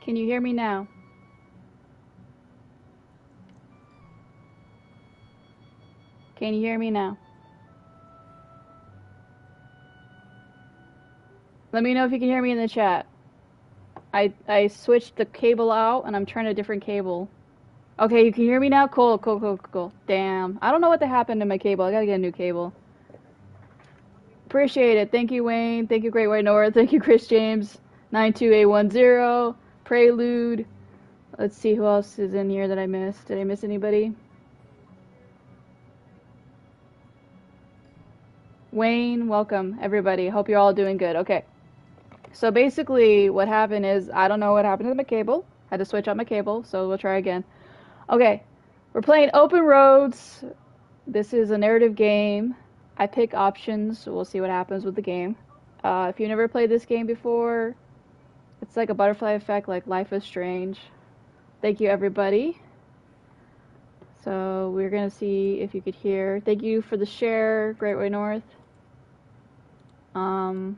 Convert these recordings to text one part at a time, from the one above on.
Can you hear me now? Can you hear me now? Let me know if you can hear me in the chat. I switched the cable out and I'm trying a different cable. Okay, you can hear me now? Cool, cool, cool, cool. Damn. I don't know what happened to my cable. I gotta get a new cable. Appreciate it. Thank you, Wayne. Thank you, Great White North. Thank you, Chris James. 92810. Prelude. Let's see who else is in here that I missed. Did I miss anybody? Wayne, welcome, everybody. Hope you're all doing good. Okay. So basically, what happened is, I don't know what happened to my cable. Had to switch out my cable, so we'll try again. Okay. We're playing Open Roads. This is a narrative game. I pick options. So we'll see what happens with the game. If you've never played this game before, it's like a butterfly effect, like Life is Strange. Thank you, everybody. So we're going to see if you could hear. Thank you for the share, Great Way North. We're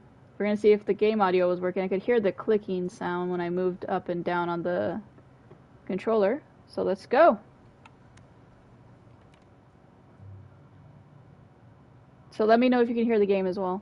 going to see if the game audio was working. I could hear the clicking sound when I moved up and down on the controller. So let's go. So let me know if you can hear the game as well.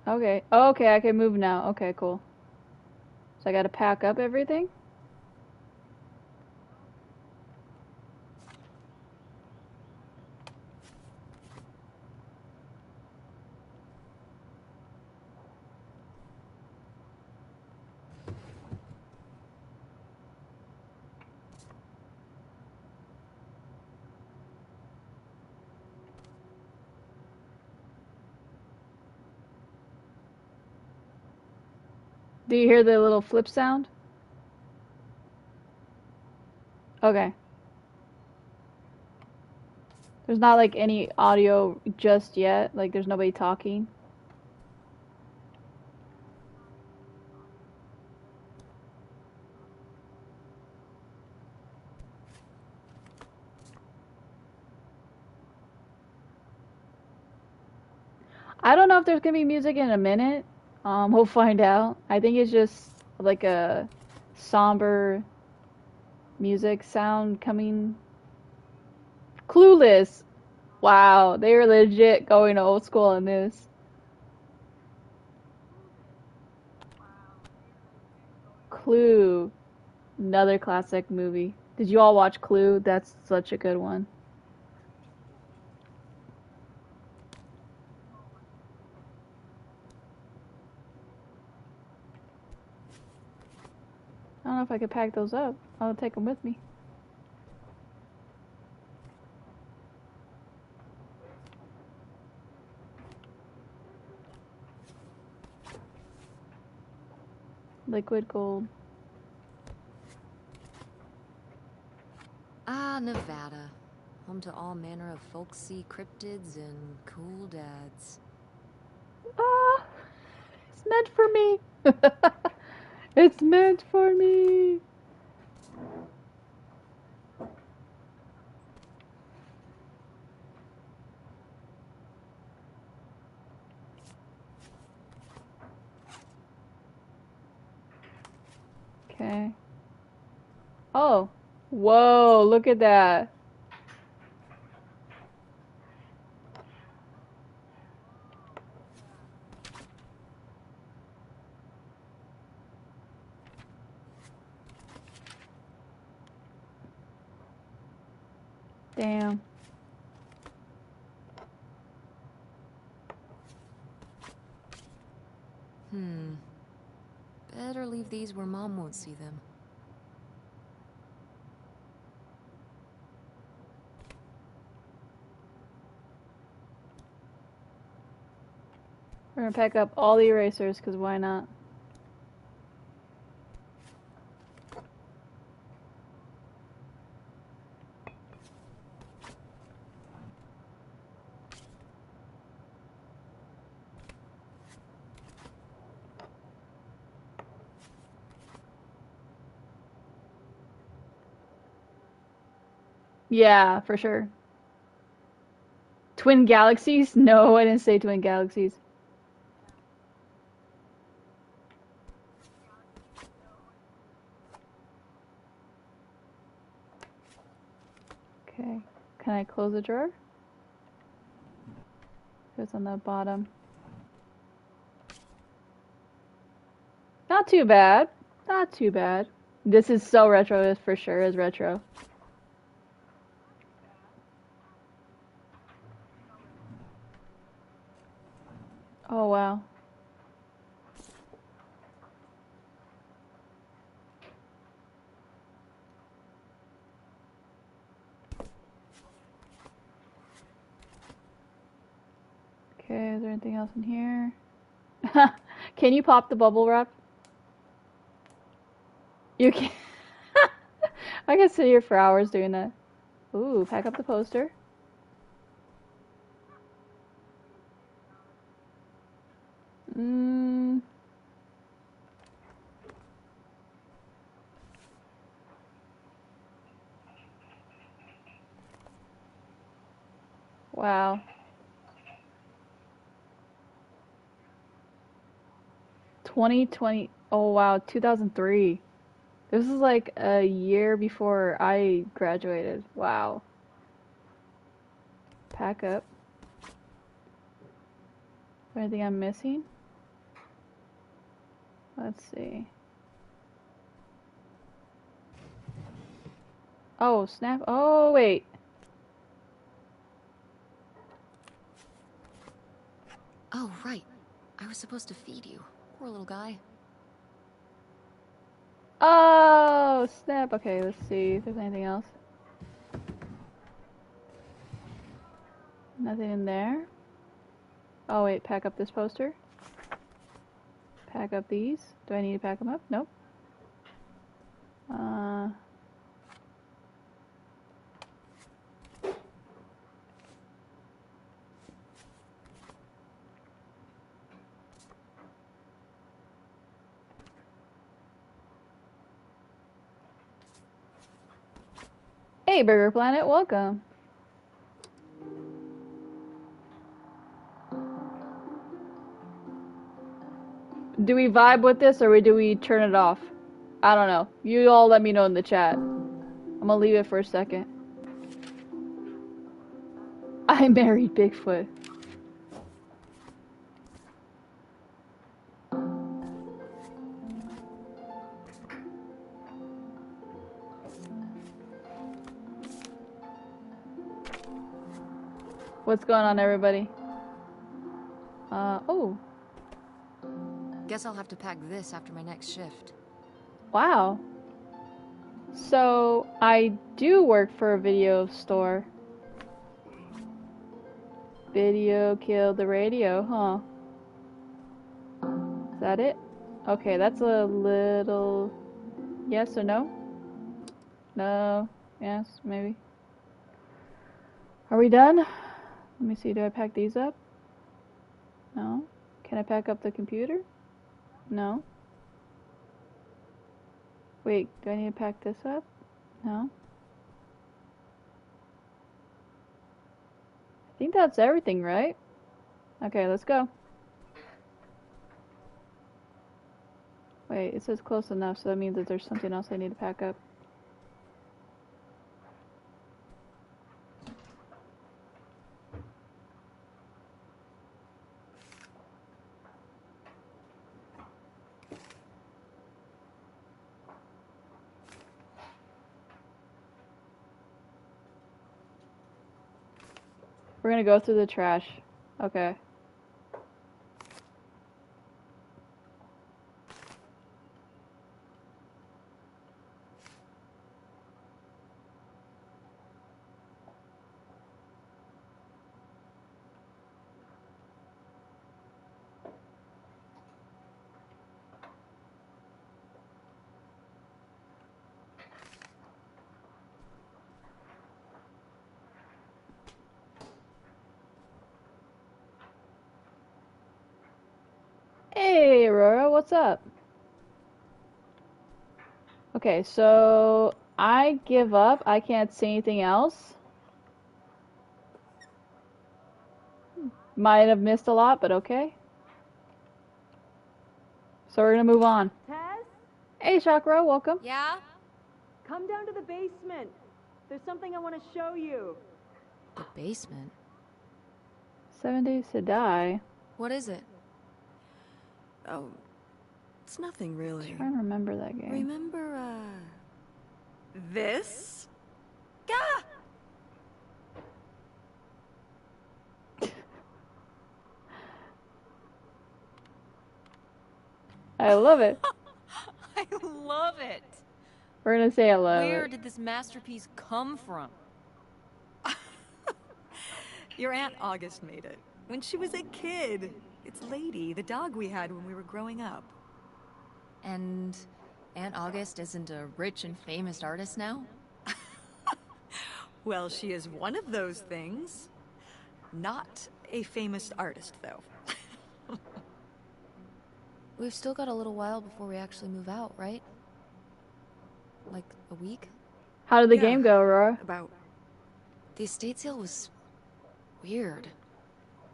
Okay. Oh, okay, I can move now. Okay, cool. So I gotta pack up everything? Do you hear the little flip sound? Okay. There's not like any audio just yet. Like there's nobody talking. I don't know if there's gonna be music in a minute. We'll find out. I think it's just like a somber music sound coming. Clueless. Wow, they were legit going old school in this. Clue. Another classic movie. Did you all watch Clue? That's such a good one. I don't know if I could pack those up. I'll take them with me. Liquid gold. Ah, Nevada. Home to all manner of folksy cryptids and cool dads. Ah, it's meant for me. It's meant for me. Okay. Oh. Whoa, look at that. Damn. Better leave these where Mom won't see them. We're gonna pack up all the erasers, because why not? Yeah, for sure. Twin galaxies? No, I didn't say twin galaxies. Okay. Can I close the drawer? It's on the bottom. Not too bad. Not too bad. This is so retro, this for sure is retro. Oh wow. Okay, is there anything else in here? Can you pop the bubble wrap? You can. I can sit here for hours doing that. Ooh, pack up the poster. Mmm. Wow. 2020. Oh wow, 2003. This is like a year before I graduated. Wow. Pack up. Anything I'm missing? Let's see. Oh, snap. Oh, wait. Oh, right. I was supposed to feed you. Poor little guy. Oh, snap. Okay, let's see if there's anything else. Nothing in there. Oh, wait. Pack up this poster. Pack up these. Do I need to pack them up? Nope. Uh, hey, Burger Planet. Welcome. Do we vibe with this or do we turn it off? I don't know. You all let me know in the chat. I'm gonna leave it for a second. I married Bigfoot. What's going on, everybody? Oh. Guess I'll have to pack this after my next shift. Wow. So, I do work for a video store. Video killed the radio, huh? Is that it? Okay, that's a little... Yes or no? No. Yes, maybe. Are we done? Let me see, do I pack these up? No. Can I pack up the computer? No. Wait, do I need to pack this up? No. I think that's everything, right? Okay, let's go. Wait, it says close enough, so that means that there's something else I need to pack up. We're gonna go through the trash. Okay. Hey, Aurora, what's up? Okay, so I give up. I can't see anything else. Might have missed a lot, but okay. So we're gonna move on. Tess, Hey, Chakra, welcome. Yeah? come down to the basement. There's something I want to show you. The basement? 7 Days to Die. What is it? Oh, it's nothing really. I'm trying to remember that game. Remember, this? Gah! I love it. I love it! We're gonna say I love Where it. did this masterpiece come from? Your Aunt August made it. When she was a kid. It's Lady, the dog we had when we were growing up. And Aunt August isn't a rich and famous artist now? Well, she is one of those things. Not a famous artist, though. We've still got a little while before we actually move out, right? Like a week? How did the Yeah. game go, Aurora? About... The estate sale was weird.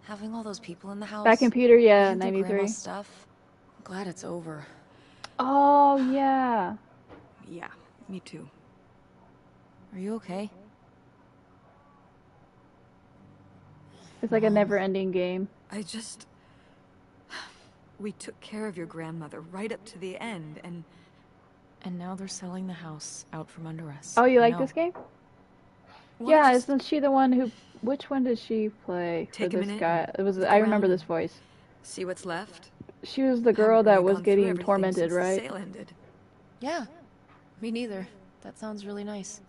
Having all those people in the house. Back computer, yeah, laying through 93. Grandma's stuff. I'm glad it's over. Oh, yeah. Yeah, me too. Are you okay? It's like a never-ending game. I just... We took care of your grandmother right up to the end, and... And now they're selling the house out from under us. Oh, you like No. this game? Well, Yeah, just isn't she the one who... Which one did she play for Take a this minute guy? and It was. look I remember around. this voice. see what's left. She was the girl Haven't that really was gone through getting everything tormented, since the right? sale ended. Yeah. Me neither. That sounds really nice.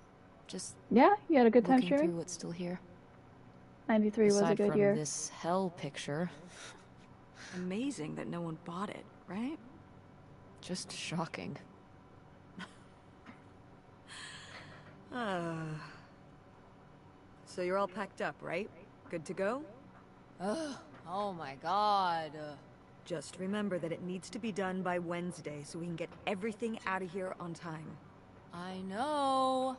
Just Yeah, you had a good time looking through sharing? what's still here. 93 was a Aside good from year. this hell picture, Amazing that no one bought it, right? just shocking. So you're all packed up, right? Good to go? Ugh. Oh my god. Just remember that it needs to be done by Wednesday so we can get everything out of here on time. I know.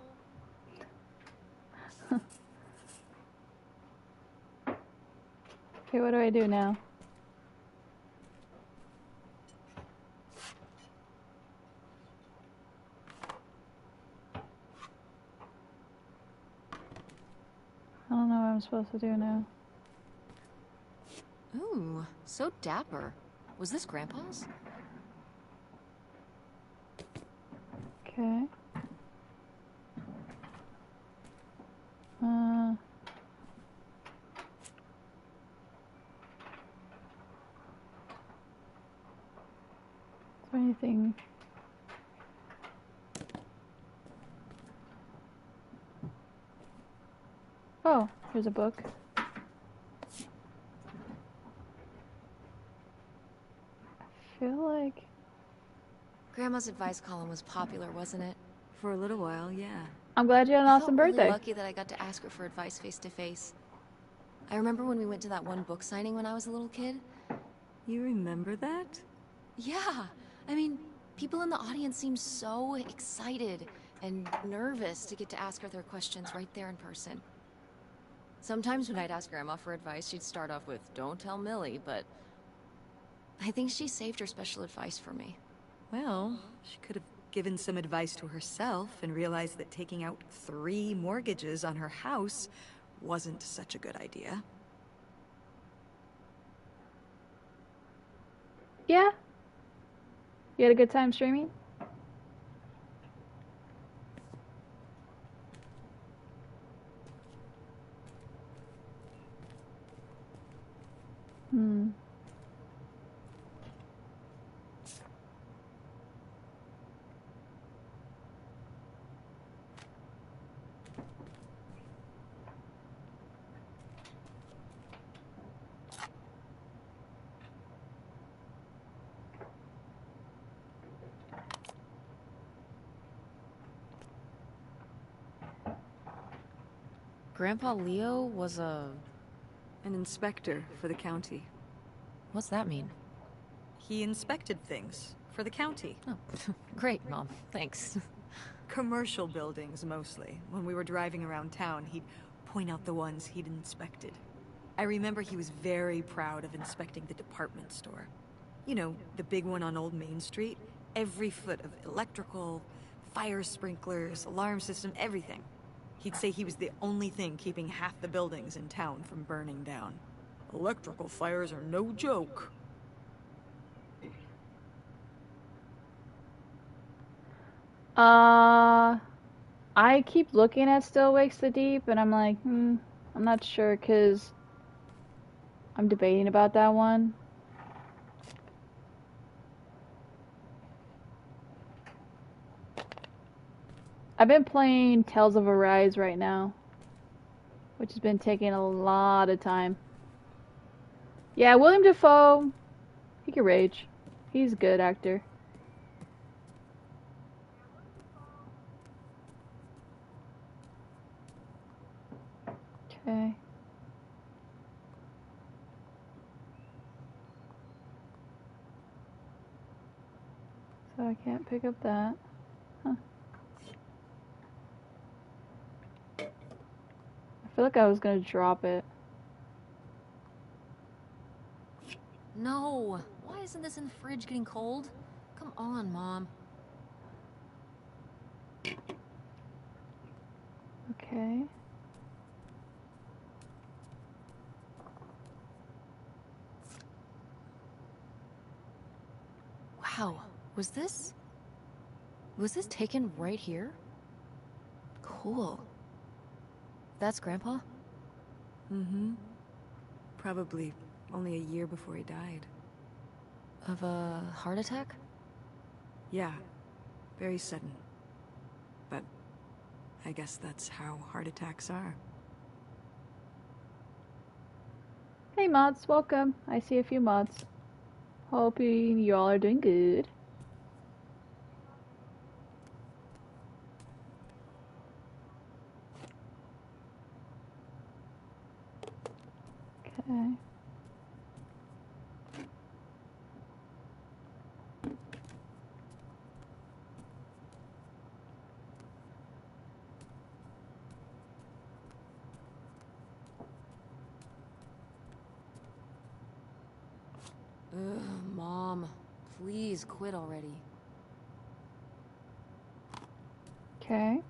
Okay, what do I do now? I don't know what I'm supposed to do now. Ooh, so dapper. Was this Grandpa's? Okay. Is there anything? Oh, here's a book. I feel like... Grandma's advice column was popular, wasn't it? For a little while, yeah. I'm glad you had an I awesome felt birthday. really lucky that I got to ask her for advice face to face. I remember when we went to that one book signing when I was a little kid. You remember that? Yeah, I mean, people in the audience seemed so excited and nervous to get to ask her their questions right there in person. Sometimes when I'd ask Grandma for advice, she'd start off with, "Don't tell Millie," but I think she saved her special advice for me. Well, she could have given some advice to herself and realized that taking out 3 mortgages on her house wasn't such a good idea. Yeah? You had a good time streaming? Hmm. Grandpa Leo was a... An inspector for the county. What's that mean? He inspected things for the county. Oh, great, Mom. Thanks. Commercial buildings, mostly. When we were driving around town, he'd point out the ones he'd inspected. I remember he was very proud of inspecting the department store. You know, the big one on Old Main Street. Every foot of electrical, fire sprinklers, alarm system, everything. He'd say he was the only thing keeping half the buildings in town from burning down. Electrical fires are no joke. I keep looking at Still Wakes the Deep, and I'm like, I'm not sure, because I'm debating about that one. I've been playing Tales of Arise right now, which has been taking a lot of time. Yeah, William Dafoe, he can rage. He's a good actor. Okay. So I can't pick up that. Huh. I feel like I was gonna drop it. No! Why isn't this in the fridge getting cold? Come on, Mom. Okay. Wow, was this taken right here? Cool. That's Grandpa? Mm-hmm. Probably only a year before he died. Of a heart attack? Yeah, very sudden. But I guess that's how heart attacks are. Hey mods, welcome. I see a few mods. Hoping you all are doing good. Okay. Ugh, Mom. Please quit already. Okay.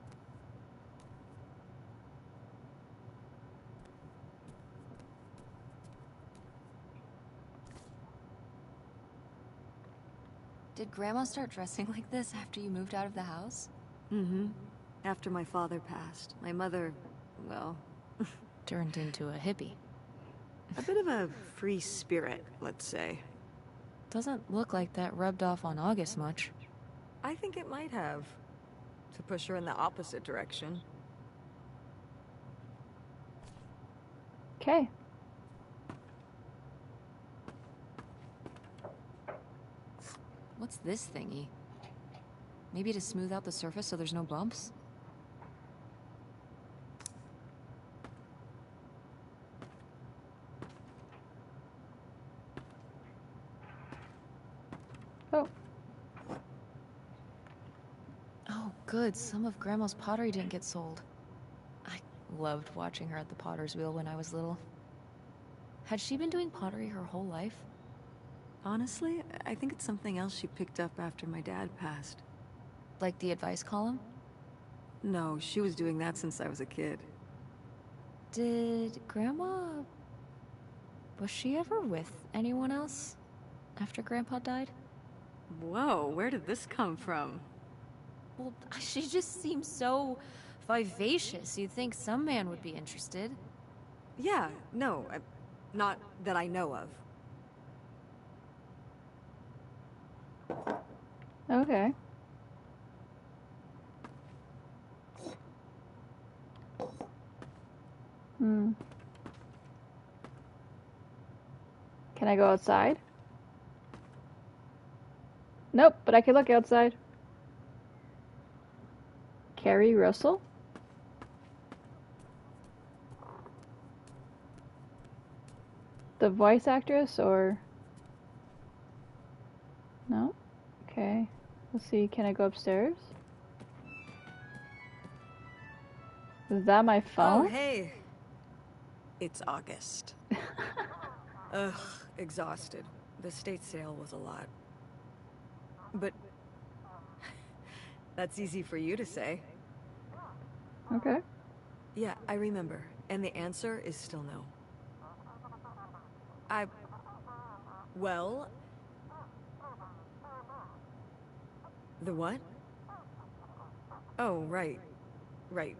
Did Grandma start dressing like this after you moved out of the house? Mm-hmm. After my father passed, my mother, well... Turned into a hippie. a bit of a free spirit, let's say. Doesn't look like that rubbed off on August much. I think it might have. To push her in the opposite direction. Okay. What's this thingy? Maybe to smooth out the surface so there's no bumps? Oh. Oh, good. Some of Grandma's pottery didn't get sold. I loved watching her at the potter's wheel when I was little. Had she been doing pottery her whole life? Honestly, I think it's something else she picked up after my dad passed. Like the advice column? No, she was doing that since I was a kid. Did Grandma... Was she ever with anyone else after Grandpa died? Whoa, where did this come from? Well, she just seems so vivacious. You'd think some man would be interested. Yeah, no, not that I know of. Okay. Can I go outside? Nope, but I can look outside. Carrie Russell? The voice actress, or... No? Okay. Let's see, can I go upstairs? Is that my Oh, phone? hey. It's August. Ugh, exhausted. The state sale was a lot. But that's easy for you to say. Okay. Yeah, I remember. And the answer is still no. Well... The what? Oh, right. Right.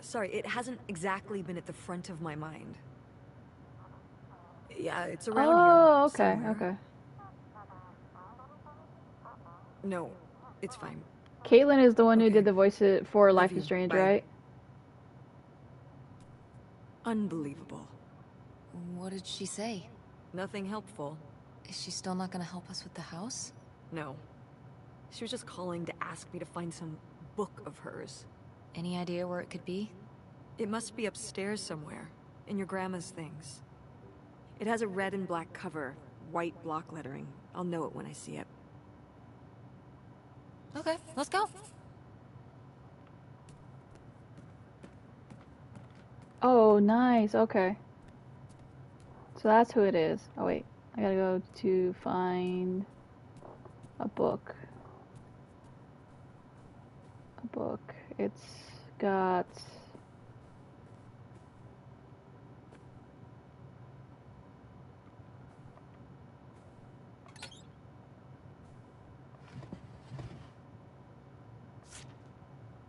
Sorry, it hasn't exactly been at the front of my mind. Yeah, it's around here, Oh, okay, somewhere. okay. No, it's fine. Caitlin is the one who Okay. did the voice for Love Life is you. Strange, Bye. right? Unbelievable. What did she say? Nothing helpful. Is she still not gonna help us with the house? No. She was just calling to ask me to find some book of hers. Any idea where it could be? It must be upstairs somewhere, in your grandma's things. It has a red and black cover, white block lettering. I'll know it when I see it. Okay, let's go. Oh, nice. Okay. So that's who it is. Oh, wait. I gotta go to find a book. A book. It's got...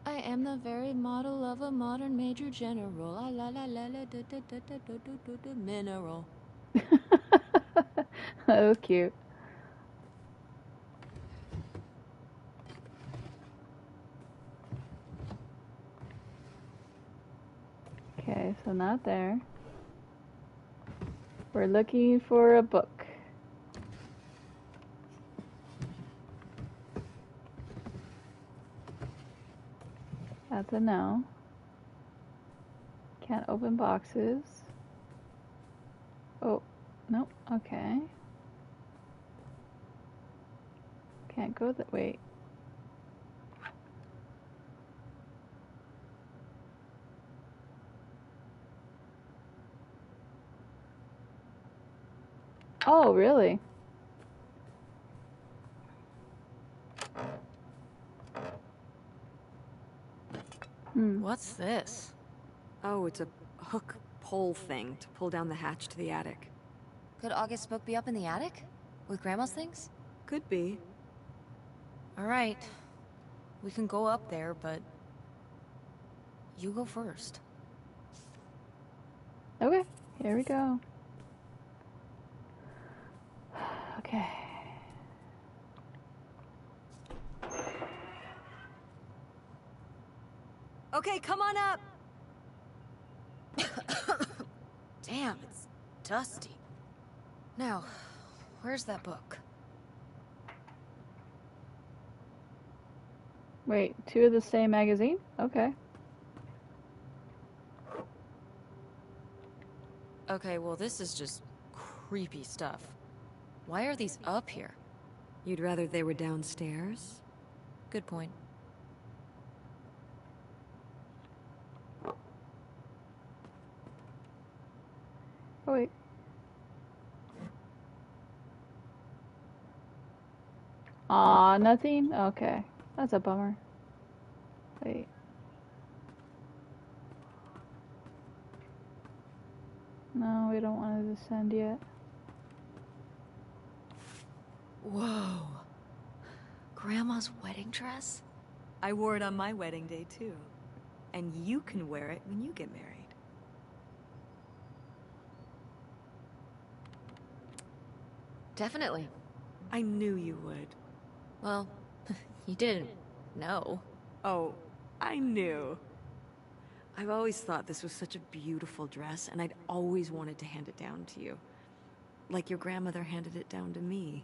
I am the very model of a modern major general. La la la la la da da da da da da da mineral. Oh, cute. Okay, so not there. We're looking for a book. That's a no. Can't open boxes. Oh, no, okay. Can't go that way. Oh, really? What's this? Oh, it's a hook pole thing to pull down the hatch to the attic. Could August's book be up in the attic? With Grandma's things? Could be. Alright. We can go up there, but... you go first. Okay, here we go. Okay. Okay, come on up! Damn, it's dusty. Now, where's that book? Wait, two of the same magazine? Okay. Okay, well this is just creepy stuff. Why are these up here? You'd rather they were downstairs? Good point. Oh, wait. Aw, nothing? Okay. That's a bummer. Wait. No, we don't want to descend yet. Whoa. Grandma's wedding dress? I wore it on my wedding day, too. And you can wear it when you get married. Definitely. I knew you would. Well, you didn't know. Oh, I knew. I've always thought this was such a beautiful dress, and I'd always wanted to hand it down to you. Like your grandmother handed it down to me.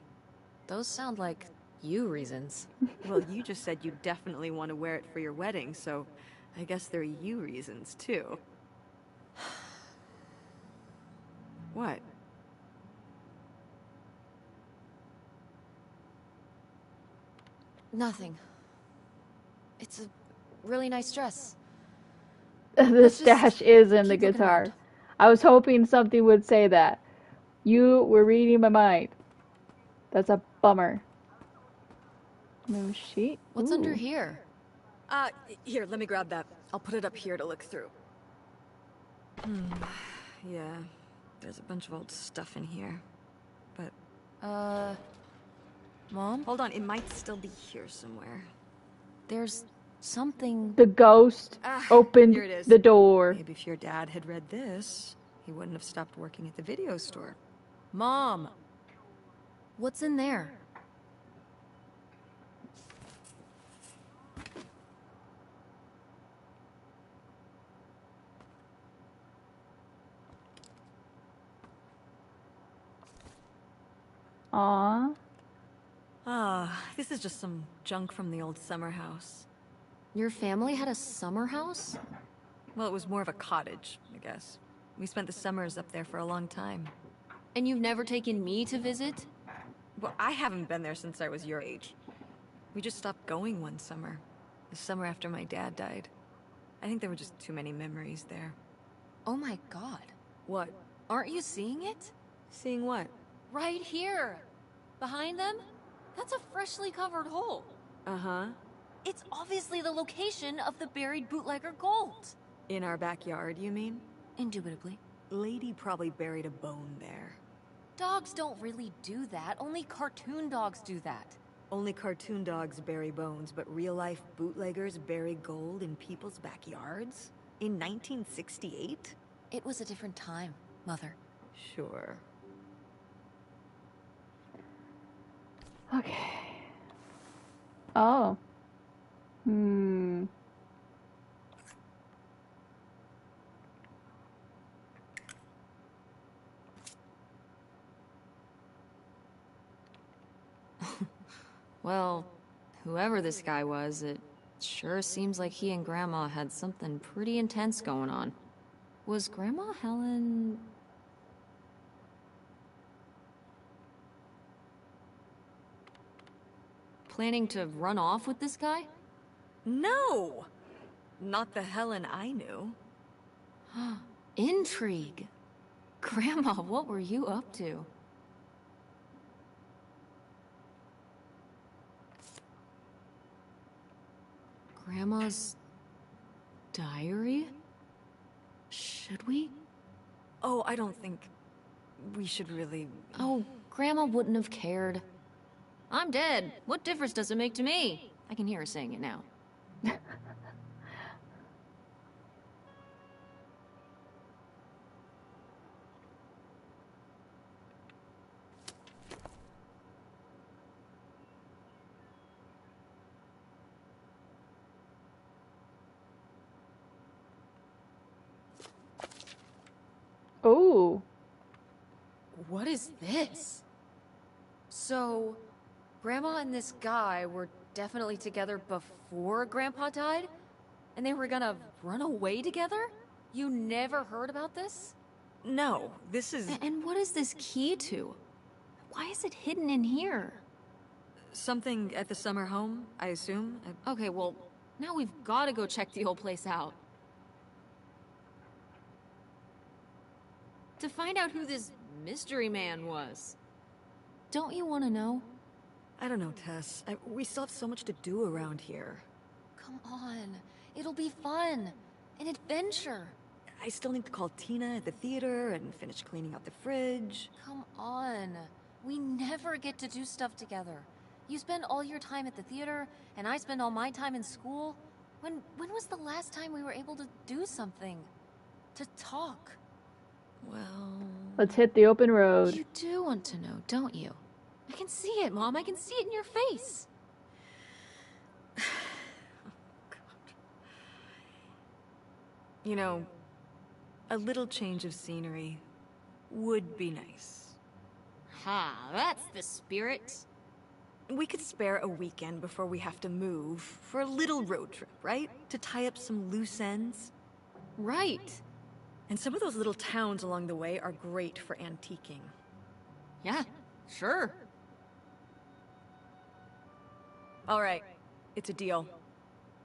Those sound like you reasons. Well, you just said you definitely want to wear it for your wedding, so I guess they're you reasons, too. What? Nothing. It's a really nice dress. The Let's stash just is in the keep looking guitar. around. I was hoping something would say that. You were reading my mind. That's a bummer. No sheet? What's under Ooh. here? Here, let me grab that. I'll put it up here to look through. Yeah, there's a bunch of old stuff in here. But, Mom? hold on, it might still be here somewhere. There's something... The ghost opened Here it is. the door. Maybe if your dad had read this, he wouldn't have stopped working at the video store. Mom! What's in there? Aw. This is just some junk from the old summer house. Your family had a summer house? Well, it was more of a cottage, I guess. We spent the summers up there for a long time. And you've never taken me to visit? Well, I haven't been there since I was your age. We just stopped going one summer. The summer after my dad died. I think there were just too many memories there. Oh my god. What? Aren't you seeing it? Seeing what? Right here! Behind them? That's a freshly covered hole. Uh-huh. It's obviously the location of the buried bootlegger gold. In our backyard, you mean? Indubitably. Lady probably buried a bone there. Dogs don't really do that. Only cartoon dogs do that. Only cartoon dogs bury bones, but real-life bootleggers bury gold in people's backyards? In 1968? It was a different time, Mother. Sure. Okay. Oh. Hmm. Well, whoever this guy was, it sure seems like he and Grandma had something pretty intense going on. Was Grandma Helen... planning to run off with this guy? No! Not the Helen I knew. Intrigue. Grandma, what were you up to? Grandma's diary? Should we? Oh, I don't think we should really... Oh, Grandma wouldn't have cared. I'm dead. What difference does it make to me? I can hear her saying it now. Oh. What is this? So, Grandma and this guy were definitely together before Grandpa died? And they were gonna run away together? You never heard about this? No, this is... And what is this key to? Why is it hidden in here? something at the summer home, I assume? Okay, well, now we've gotta go check the old place out. To find out who this mystery man was. Don't you want to know? I don't know, Tess. We still have so much to do around here. Come on. It'll be fun. An adventure. I still need to call Tina at the theater and finish cleaning out the fridge. Come on. We never get to do stuff together. You spend all your time at the theater, and I spend all my time in school. When was the last time we were able to do something? To talk? Well... Let's hit the open road. You do want to know, don't you? I can see it, Mom. I can see it in your face. Oh, God. You know, a little change of scenery would be nice. Ha, that's the spirit. We could spare a weekend before we have to move for a little road trip, right? To tie up some loose ends. Right. And some of those little towns along the way are great for antiquing. Yeah, sure. All right, it's a deal.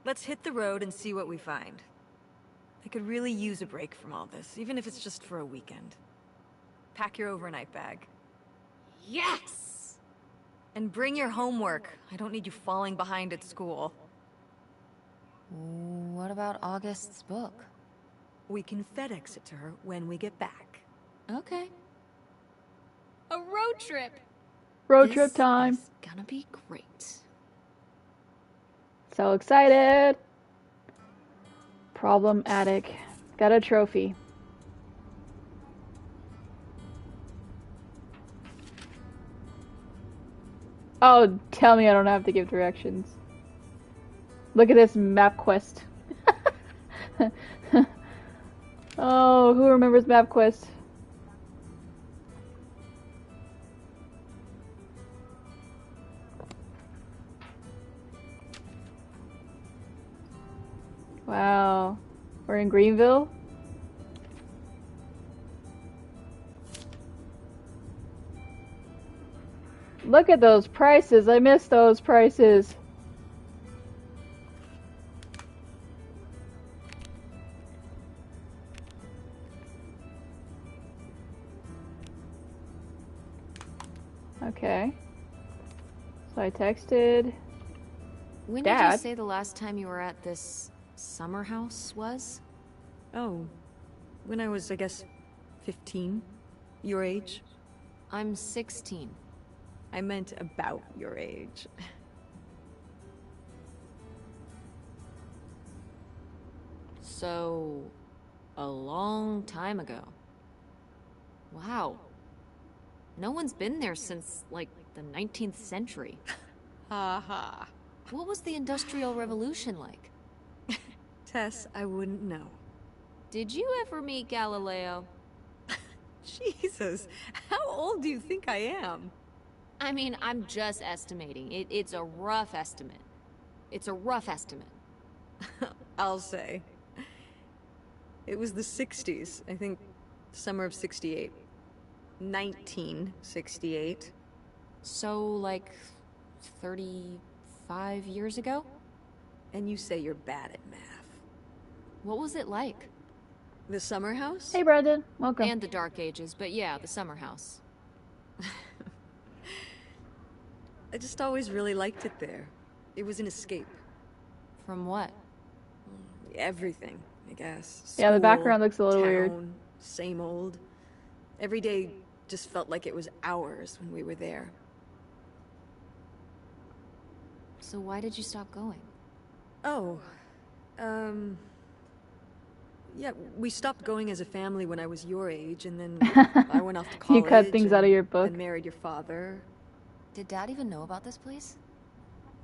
Let's hit the road and see what we find. I could really use a break from all this, even if it's just for a weekend. Pack your overnight bag. Yes! And bring your homework. I don't need you falling behind at school. What about August's book? We can FedEx it to her when we get back. Okay. A road trip! Road trip time. This is gonna be great. So excited. Problem attic. Got a trophy. Oh, tell me I don't have to give directions. Look at this map quest. Oh, who remembers map quest? Wow. We're in Greenville? Look at those prices. I missed those prices. Okay. So I texted When Dad. did you say the last time you were at this summer house was? Oh, when I was, I guess, 15? Your age? I'm 16. I meant about your age. So, a long time ago. Wow. No one's been there since, like, the 19th century. Ha ha. What was the Industrial Revolution like? Tess, I wouldn't know. Did you ever meet Galileo? Jesus, how old do you think I am? I mean, I'm just estimating. It's a rough estimate. It's a rough estimate. I'll say. It was the 60s, I think summer of 68. 1968. So, like, 35 years ago? And you say you're bad at math. What was it like? The summer house? Hey Brandon, welcome. And the Dark Ages, but yeah, the summer house. I just always really liked it there. It was an escape. From what? Everything, I guess. Yeah, the School, background looks a little town, weird. Same old. Every day just felt like it was hours when we were there. So why did you stop going? Oh, yeah, we stopped going as a family when I was your age, and then I went off to college. You cut things out of your book. And married your father. Did Dad even know about this place?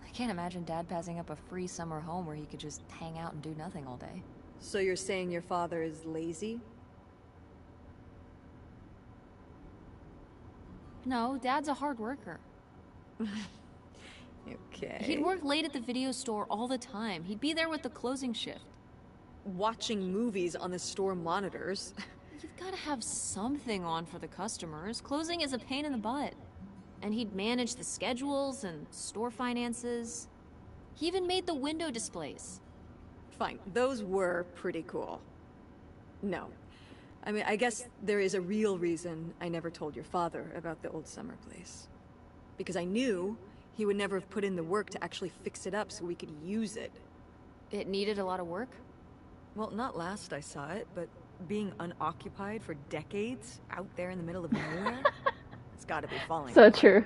I can't imagine Dad passing up a free summer home where he could just hang out and do nothing all day. So you're saying your father is lazy? No, Dad's a hard worker. Okay. He'd work late at the video store all the time. He'd be there with the closing shift. Watching movies on the store monitors. You've got to have something on for the customers. Closing is a pain in the butt. And he'd manage the schedules and store finances. He even made the window displays. Fine, those were pretty cool. No. I mean, I guess there is a real reason I never told your father about the old summer place. Because I knew he would never have put in the work to actually fix it up so we could use it. It needed a lot of work? Well, not last I saw it, but being unoccupied for decades out there in the middle of nowhere, it's gotta be falling So apart. true.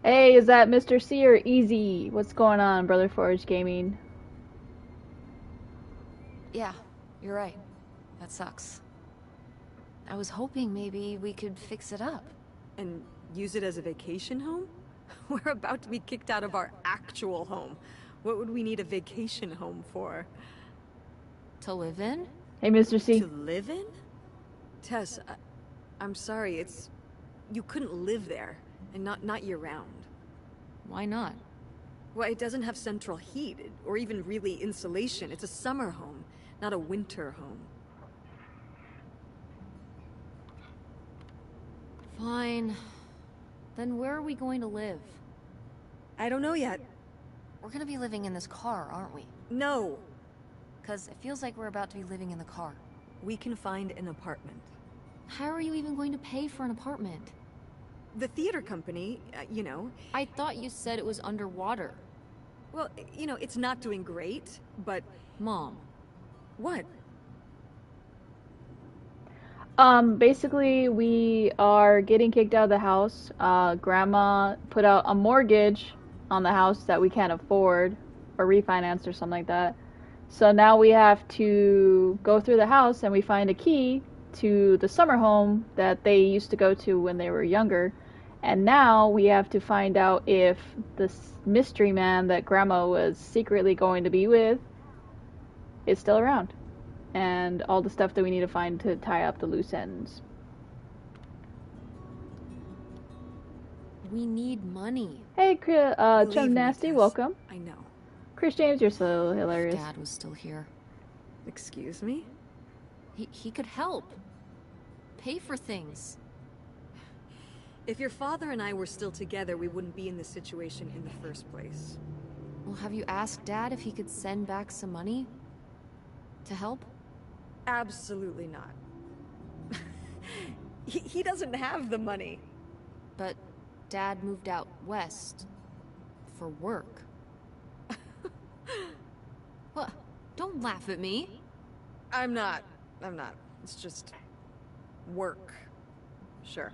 Hey, is that Mr. C or Easy? What's going on, Brother Forge Gaming? Yeah, you're right. That sucks. I was hoping maybe we could fix it up. And use it as a vacation home? We're about to be kicked out of our actual home. What would we need a vacation home for? To live in? Hey, Mr. C. To live in? Tess, I'm sorry, it's... You couldn't live there, and not year-round. Why not? Well, it doesn't have central heat, or even really insulation. It's a summer home, not a winter home. Fine. Then where are we going to live? I don't know yet. We're gonna be living in this car, aren't we? No. because it feels like we're about to be living in the car. We can find an apartment. How are you even going to pay for an apartment? The theater company, you know... I thought you said it was underwater. Well, you know, it's not doing great, but... Mom. What? Basically, we are getting kicked out of the house. Grandma put out a mortgage on the house that we can't afford, or refinance or something like that. So now we have to go through the house and we find a key to the summer home that they used to go to when they were younger. And now we have to find out if this mystery man that Grandma was secretly going to be with is still around. And all the stuff that we need to find to tie up the loose ends. We need money. Hey, Believe Chum me, Nasty, Tess, welcome. I know. Chris James, you're so hilarious. Dad was still here. Excuse me? He could help. Pay for things. If your father and I were still together, we wouldn't be in this situation in the first place. Well, have you asked Dad if he could send back some money? To help? Absolutely not. He doesn't have the money. But Dad moved out west. For work. What? Don't laugh at me. I'm not. It's just... work. Sure.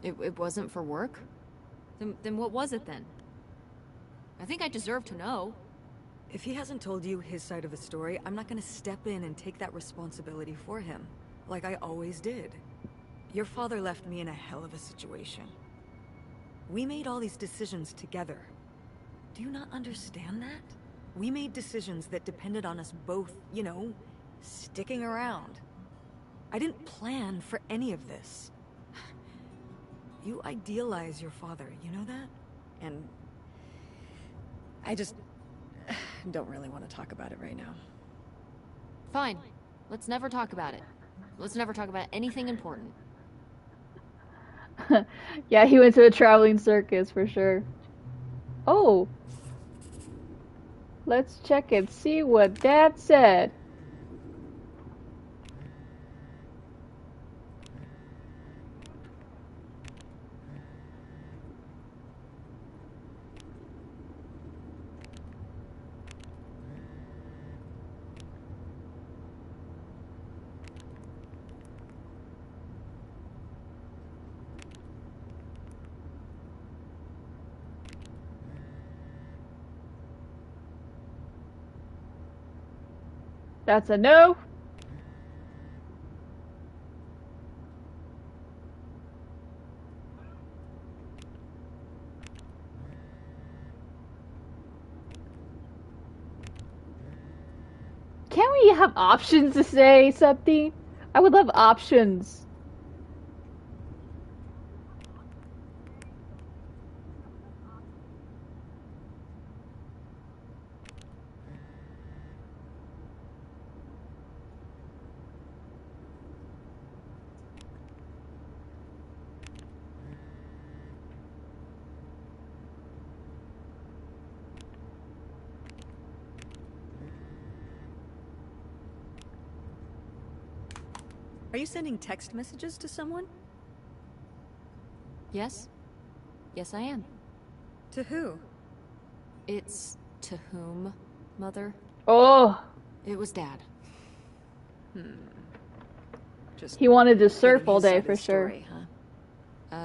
It wasn't for work? Then what was it then? I think I deserve to know. If he hasn't told you his side of the story, I'm not gonna step in and take that responsibility for him. Like I always did. Your father left me in a hell of a situation. We made all these decisions together. Do you not understand that? We made decisions that depended on us both, you know, sticking around. I didn't plan for any of this. You idealize your father, you know that? And... I just... don't really want to talk about it right now. Fine. Let's never talk about it. Let's never talk about anything important. Yeah, he went to a traveling circus for sure. Oh! Let's check and see what Dad said. That's a no. Can't we have options to say something? I would love options. Are you sending text messages to someone? Yes? Yes, I am. To who? It's to whom, Mother? Oh, It was Dad. Just he wanted to surf getting all his day side of for the sure. story, huh?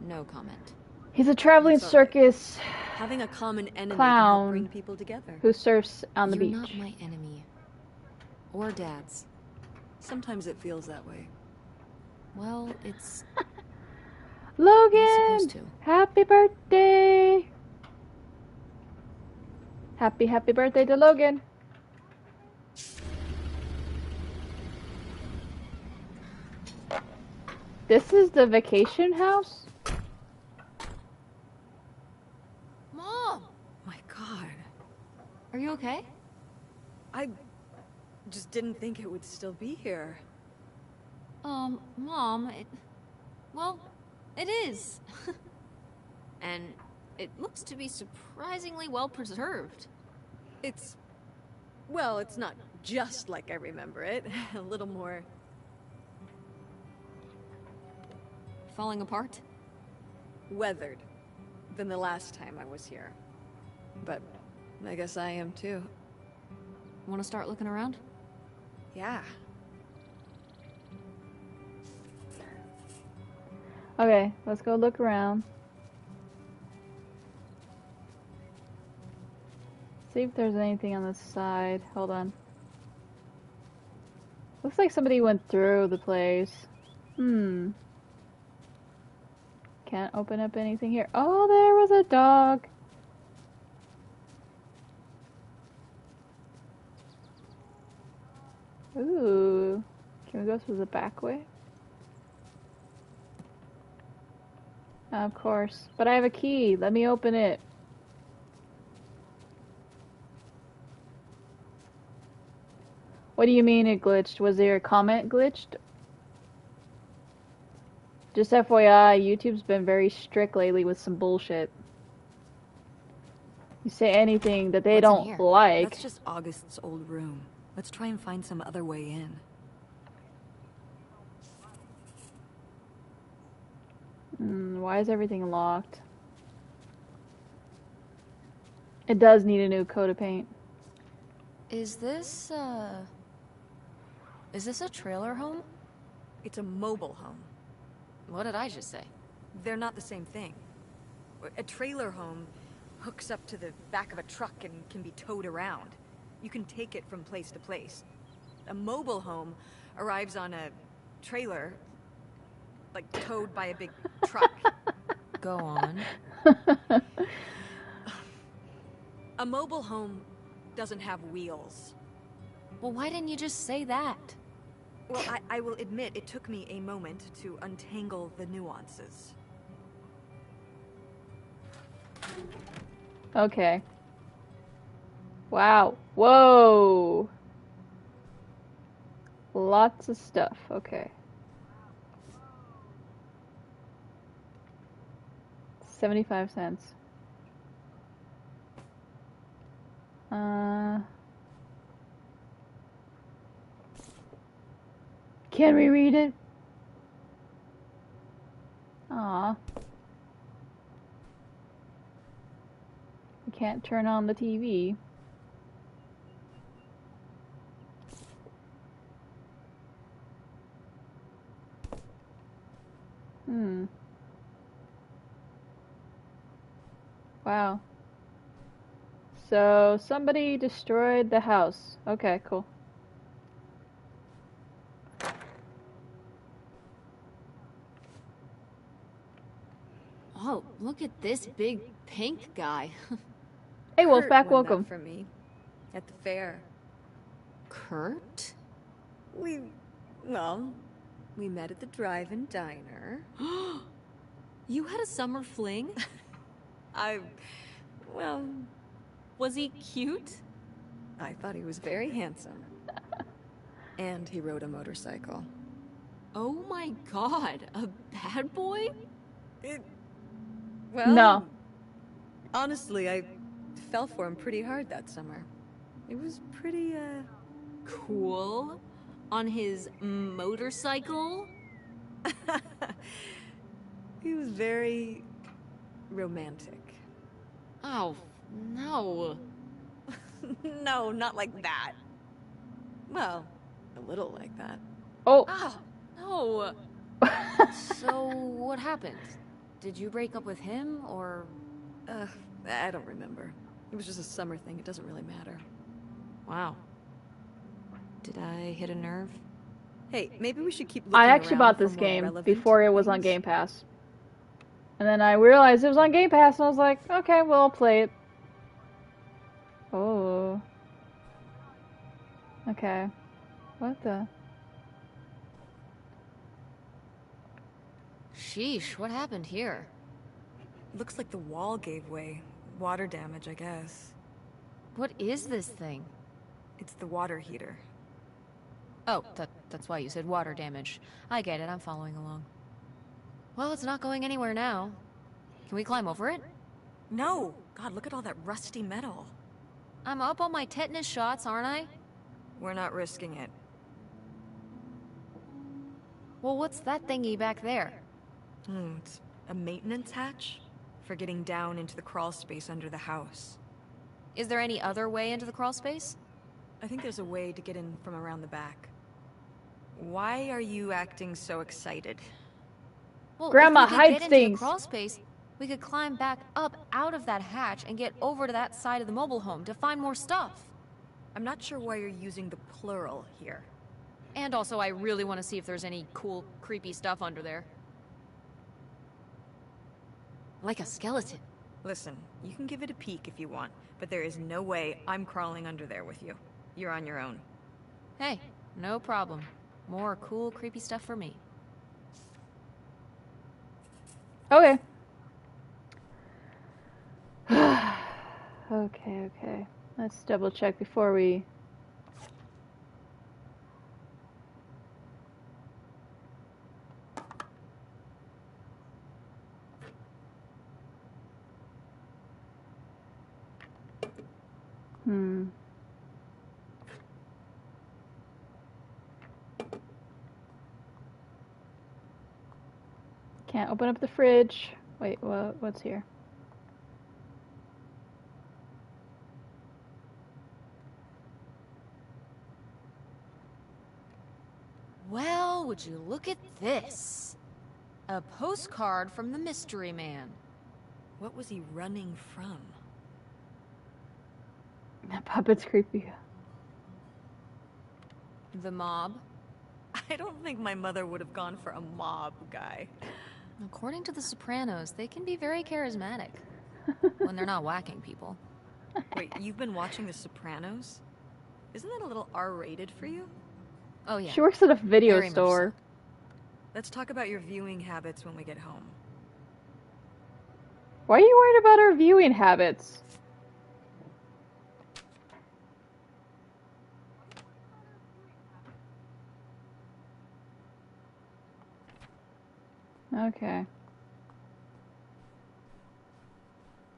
No comment. He's a traveling That's all right. circus Having a common enemy can Clown. help bring people together. who surfs on the You're beach. not my enemy. Or Dad's. Sometimes it feels that way. Well, it's Logan! supposed to. Happy birthday! Happy birthday to Logan. This is the vacation house? Mom! My God. Are you okay? I just didn't think it would still be here. Mom, well, it is. And it looks to be surprisingly well preserved. It's Well, it's not just like I remember it. A little more... Falling apart? weathered than the last time I was here. But I guess I am too. Want to start looking around? Yeah. Okay, let's go look around. See if there's anything on this side. Hold on. Looks like somebody went through the place. Can't open up anything here. Oh, there was a dog. Ooh. Can we go through the back way? Of course. But I have a key. Let me open it. What do you mean it glitched? Was there a comment glitched? Just FYI, YouTube's been very strict lately with some bullshit. You say anything that they What's in don't here? like. That's just August's old room. Let's try and find some other way in. Why is everything locked? It does need a new coat of paint. Is this a trailer home? It's a mobile home. What did I just say? They're not the same thing. A trailer home hooks up to the back of a truck and can be towed around. You can take it from place to place. A mobile home arrives on a trailer, like towed by a big truck. Go on. A mobile home doesn't have wheels. Well, why didn't you just say that? Well, I will admit it took me a moment to untangle the nuances. Okay. Wow. Whoa. Lots of stuff. Okay. 75 cents. Can we read it? Aw. We can't turn on the TV. Wow. So, somebody destroyed the house. Okay, cool. Oh, look at this big pink guy. Hey, Kurt Wolfpack, won that welcome. for me at the fair. Kurt? We met at the drive-in diner. You had a summer fling? Was he cute? I thought he was very handsome. And he rode a motorcycle. Oh my god, a bad boy? No. Honestly, I fell for him pretty hard that summer. It was pretty, Cool. On his motorcycle? He was very romantic. Oh, no. No, not like that. Well, a little like that. Oh. Oh, no. So, what happened? Did you break up with him, or...? I don't remember. It was just a summer thing. It doesn't really matter. Wow. Did I hit a nerve? Hey, maybe we should keep looking I actually around bought for this more game relevant before it was on things. Game Pass. And then I realized it was on Game Pass, and I was like, okay, well, I'll play it. Oh. Okay. What the? Sheesh, what happened here? Looks like the wall gave way. Water damage, I guess. What is this thing? It's the water heater. Oh, that's why you said water damage. I get it, I'm following along. Well, it's not going anywhere now. Can we climb over it? No! God, look at all that rusty metal. I'm up on my tetanus shots, aren't I? We're not risking it. Well, what's that thingy back there? It's a maintenance hatch for getting down into the crawl space under the house. Is there any other way into the crawl space? I think there's a way to get in from around the back. Why are you acting so excited? Well, Grandma, if we could hide get into things. the crawl space, we could climb back up out of that hatch and get over to that side of the mobile home to find more stuff. I'm not sure why you're using the plural here. And also, I really want to see if there's any cool, creepy stuff under there. Like a skeleton. Listen, you can give it a peek if you want, but there is no way I'm crawling under there with you. You're on your own. Hey, no problem. More cool, creepy stuff for me. Okay. Okay. Let's double check before we... Can't open up the fridge. Wait, what's here? Well, would you look at this? A postcard from the mystery man. What was he running from? That puppet's creepy. The mob. I don't think my mother would have gone for a mob guy. According to The Sopranos, they can be very charismatic. When they're not whacking people. Wait, you've been watching The Sopranos? Isn't that a little R-rated for you? Oh yeah. She works at a video Very much store. so. Let's talk about your viewing habits when we get home. Why are you worried about our viewing habits? Okay.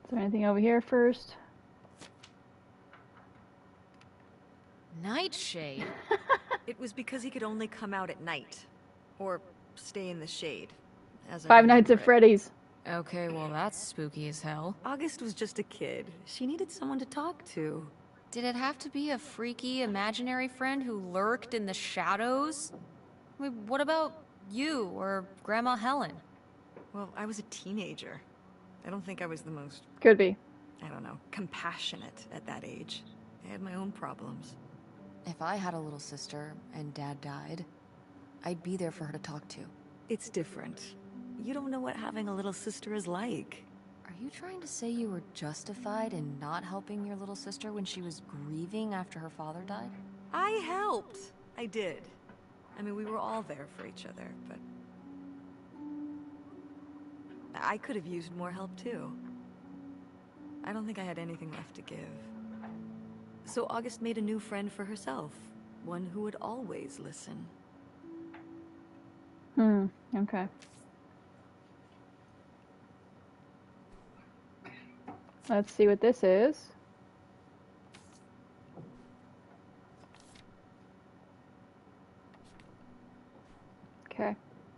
Is there anything over here first? Nightshade? It was because he could only come out at night. Or stay in the shade. As I Five Nights at remember it. Freddy's. Okay, well that's spooky as hell. August was just a kid. She needed someone to talk to. Did it have to be a freaky imaginary friend who lurked in the shadows? I mean, what about you or Grandma Helen? Well, I was a teenager. I don't think I was the most, Could be. I don't know, compassionate at that age. I had my own problems. If I had a little sister and Dad died, I'd be there for her to talk to. It's different. You don't know what having a little sister is like. Are you trying to say you were justified in not helping your little sister when she was grieving after her father died? I helped. I did. I mean, we were all there for each other, but... I could have used more help, too. I don't think I had anything left to give. So August made a new friend for herself. One who would always listen. Okay. Let's see what this is. Okay.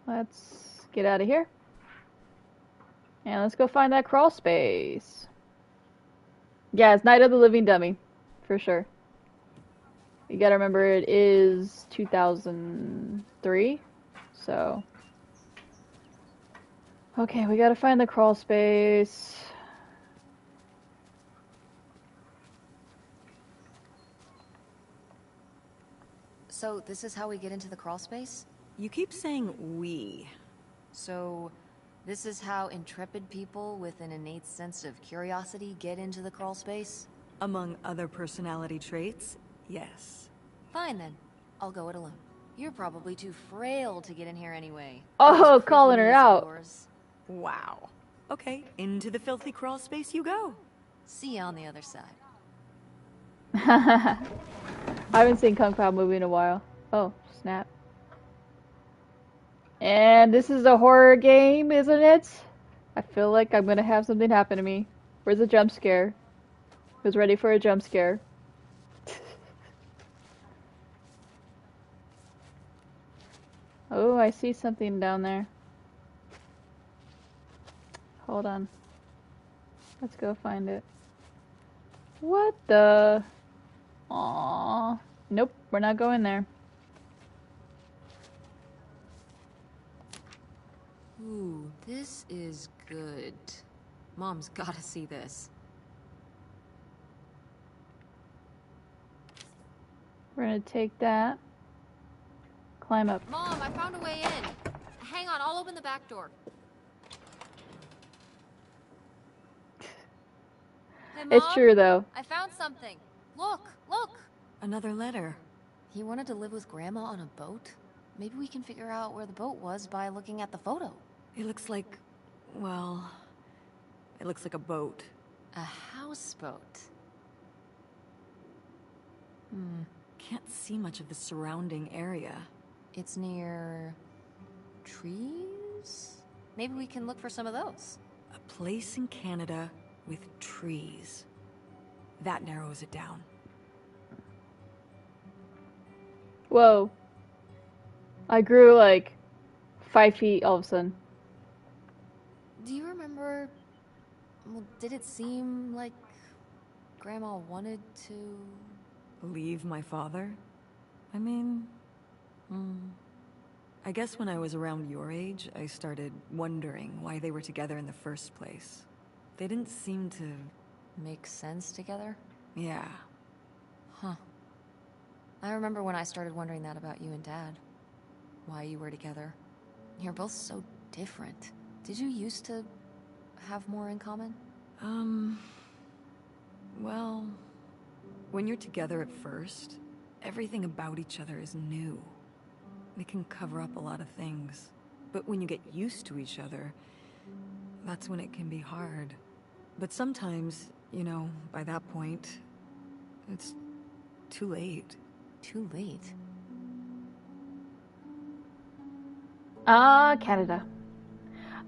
Let's get out of here. And let's go find that crawl space. Yeah, it's Night of the Living Dummy. For sure. You gotta remember it is 2003. So. Okay, we gotta find the crawl space. So this is how we get into the crawl space? You keep saying we. So this is how intrepid people with an innate sense of curiosity get into the crawl space? Among other personality traits, yes. Fine then. I'll go it alone. You're probably too frail to get in here anyway. Oh, Those calling her creepy knees of out. yours. Wow. Okay, into the filthy crawl space you go. See you on the other side. I haven't seen Kung Pao movie in a while. Oh, snap. And this is a horror game, isn't it? I feel like I'm gonna have something happen to me. Where's the jump scare? Was ready for a jump scare. Oh, I see something down there. Hold on. Let's go find it. What the? Aww. Nope, we're not going there. Ooh, this is good. Mom's gotta see this. We're gonna take that. Climb up. Mom, I found a way in. Hang on, I'll open the back door. Hey, Mom, It's true though. I found something. Look, look. Another letter. He wanted to live with Grandma on a boat. Maybe we can figure out where the boat was by looking at the photo. It looks like, well, it looks like a boat. A houseboat. Can't see much of the surrounding area. It's near trees? Maybe we can look for some of those. A place in Canada with trees. That narrows it down. Whoa. I grew like 5 feet all of a sudden. Do you remember... Well, did it seem like Grandma wanted to... Leave my father? I mean... I guess when I was around your age, I started wondering why they were together in the first place. They didn't seem to... Make sense together? Yeah. Huh. I remember when I started wondering that about you and Dad. Why you were together. You're both so different. Did you used to have more in common? Well... When you're together at first, everything about each other is new. It can cover up a lot of things. But when you get used to each other, that's when it can be hard. But sometimes, you know, by that point, it's too late. Too late. Canada.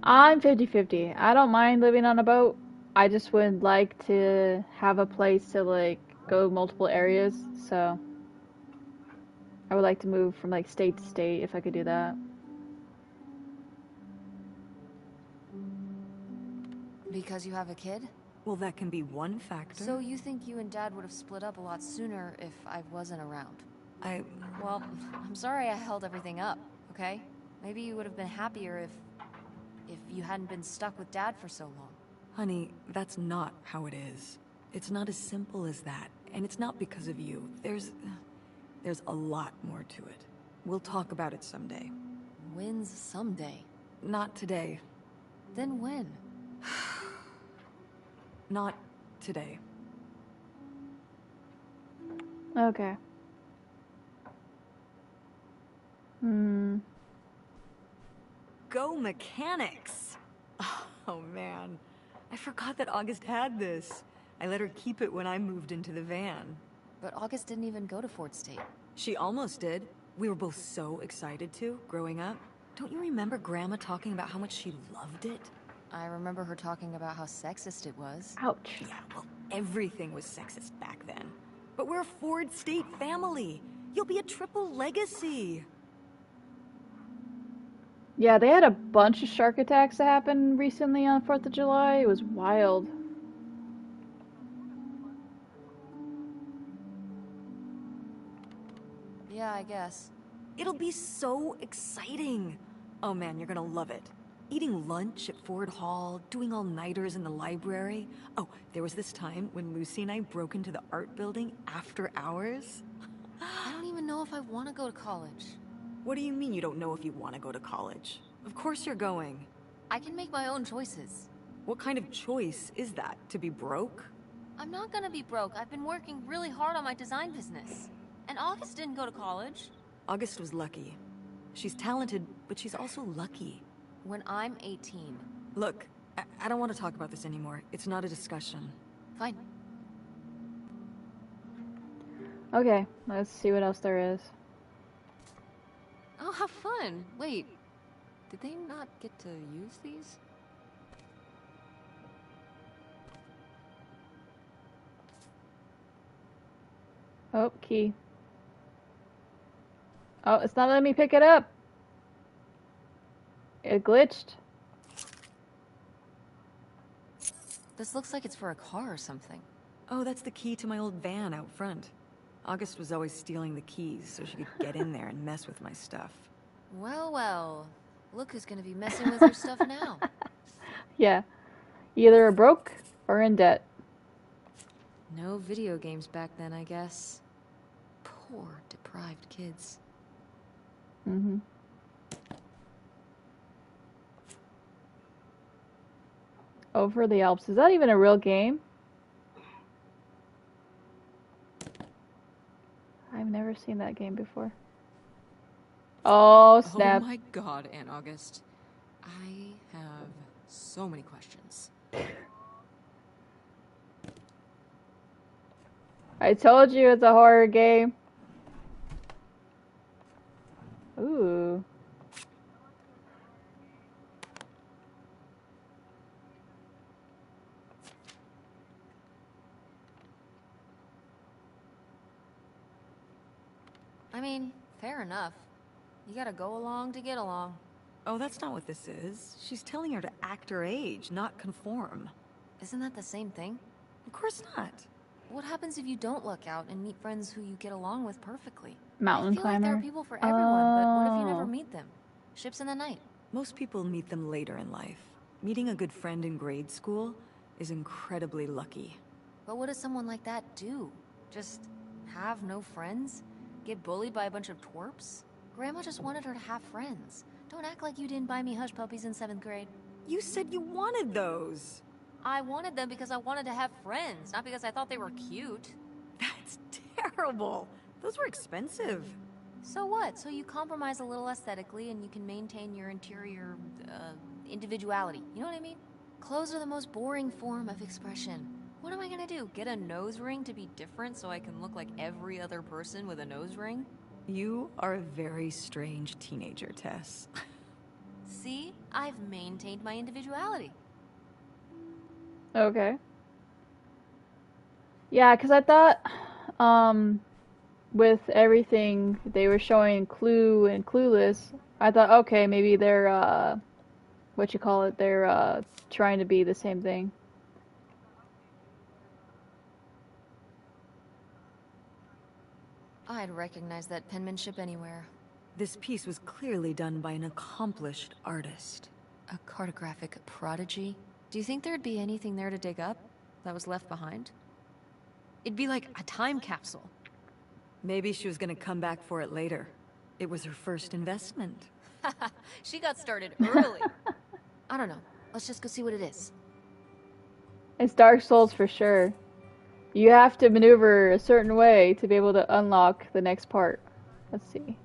I'm 50-50. I don't mind living on a boat. I just would like to have a place to like go multiple areas, so I would like to move from like state to state if I could do that. Because you have a kid? Well, that can be one factor. So you think you and Dad would have split up a lot sooner if I wasn't around? Well, I'm sorry I held everything up, okay? Maybe you would have been happier if you hadn't been stuck with Dad for so long. Honey, that's not how it is. It's not as simple as that, and it's not because of you. There's a lot more to it. We'll talk about it someday. When's someday? Not today. Then when? Not today. Okay. Go mechanics! Oh man, I forgot that August had this. I let her keep it when I moved into the van. But August didn't even go to Fort State. She almost did. We were both so excited to, growing up. Don't you remember Grandma talking about how much she loved it? I remember her talking about how sexist it was. Ouch. Yeah, well, everything was sexist back then. But we're a Ford State family. You'll be a triple legacy. Yeah, they had a bunch of shark attacks that happened recently on 4th of July. It was wild. Yeah, I guess. It'll be so exciting. Oh man, you're gonna love it. Eating lunch at Ford Hall, doing all-nighters in the library. Oh, there was this time when Lucy and I broke into the art building after hours. I don't even know if I want to go to college. What do you mean you don't know if you want to go to college? Of course you're going. I can make my own choices. What kind of choice is that? To be broke? I'm not gonna be broke. I've been working really hard on my design business. And August didn't go to college. August was lucky. She's talented, but she's also lucky. When I'm 18. Look, I don't want to talk about this anymore. It's not a discussion. Fine. Okay, let's see what else there is. Oh, have fun. Wait, did they not get to use these? Oh, key. Oh, it's not letting me pick it up. It glitched. This looks like it's for a car or something. Oh, that's the key to my old van out front. August was always stealing the keys so she could get in there and mess with my stuff. Well, well. Look who's gonna be messing with your stuff now. Yeah. Either broke or in debt. No video games back then, I guess. Poor, deprived kids. Mm-hmm. Over the Alps. Is that even a real game? I've never seen that game before. Oh, snap. Oh my god, Aunt August. I have so many questions. I told you it's a horror game. Ooh. I mean, fair enough. You gotta go along to get along. Oh, that's not what this is. She's telling her to act her age, not conform. Isn't that the same thing? Of course not. What happens if you don't luck out and meet friends who you get along with perfectly? Mountain I feel climber. like there are people for everyone, but what if you never Oh. meet them? Ships in the night. Most people meet them later in life. Meeting a good friend in grade school is incredibly lucky. But what does someone like that do? Just have no friends? Get bullied by a bunch of twerps? Grandma just wanted her to have friends. Don't act like you didn't buy me hush puppies in 7th grade. You said you wanted those. I wanted them because I wanted to have friends, not because I thought they were cute. That's terrible. Those were expensive. So what? So you compromise a little aesthetically and you can maintain your interior, individuality. You know what I mean? Clothes are the most boring form of expression. What am I gonna do? Get a nose ring to be different so I can look like every other person with a nose ring? You are a very strange teenager, Tess. See? I've maintained my individuality. Okay. Yeah, because I thought, with everything they were showing Clue and Clueless, I thought, okay, maybe they're, what you call it, they're, trying to be the same thing. I'd recognize that penmanship anywhere. This piece was clearly done by an accomplished artist. A cartographic prodigy? Do you think there'd be anything there to dig up that was left behind? It'd be like a time capsule. Maybe she was gonna come back for it later. It was her first investment. She got started early. I don't know. Let's just go see what it is. It's Dark Souls for sure. You have to maneuver a certain way to be able to unlock the next part. Let's see.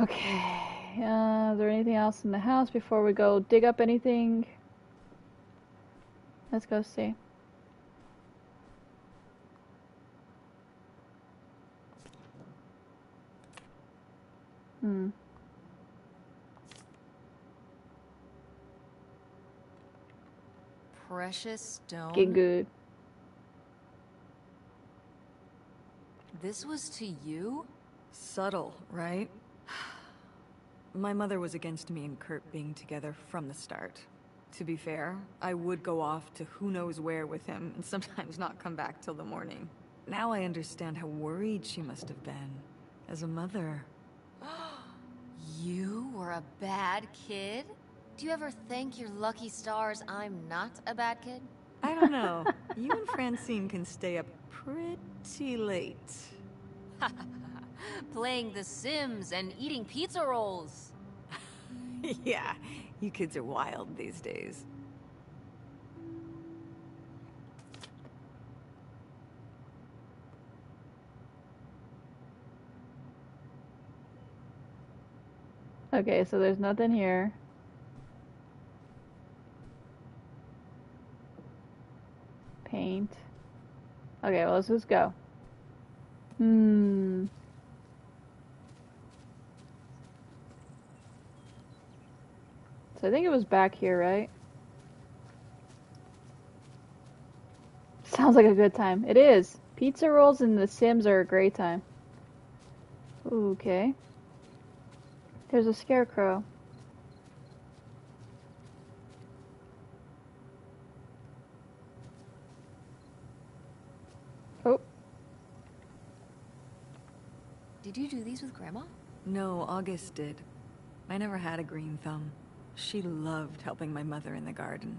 Okay. Is there anything else in the house before we go dig up anything? Let's go see. Precious stone. Get good. This was to you? Subtle, right? My mother was against me and Kurt being together from the start. To be fair, I would go off to who knows where with him and sometimes not come back till the morning. Now I understand how worried she must have been. As a mother. You were a bad kid? Do you ever thank your lucky stars I'm not a bad kid? I don't know. You and Francine can stay up pretty late. Playing The Sims and eating pizza rolls. Yeah, you kids are wild these days. Okay, so there's nothing here. Paint. Okay, well, let's just go. So I think it was back here, right? Sounds like a good time. It is. Pizza rolls in The Sims are a great time. Okay. There's a scarecrow. Oh. Did you do these with Grandma? No, August did. I never had a green thumb. She loved helping my mother in the garden.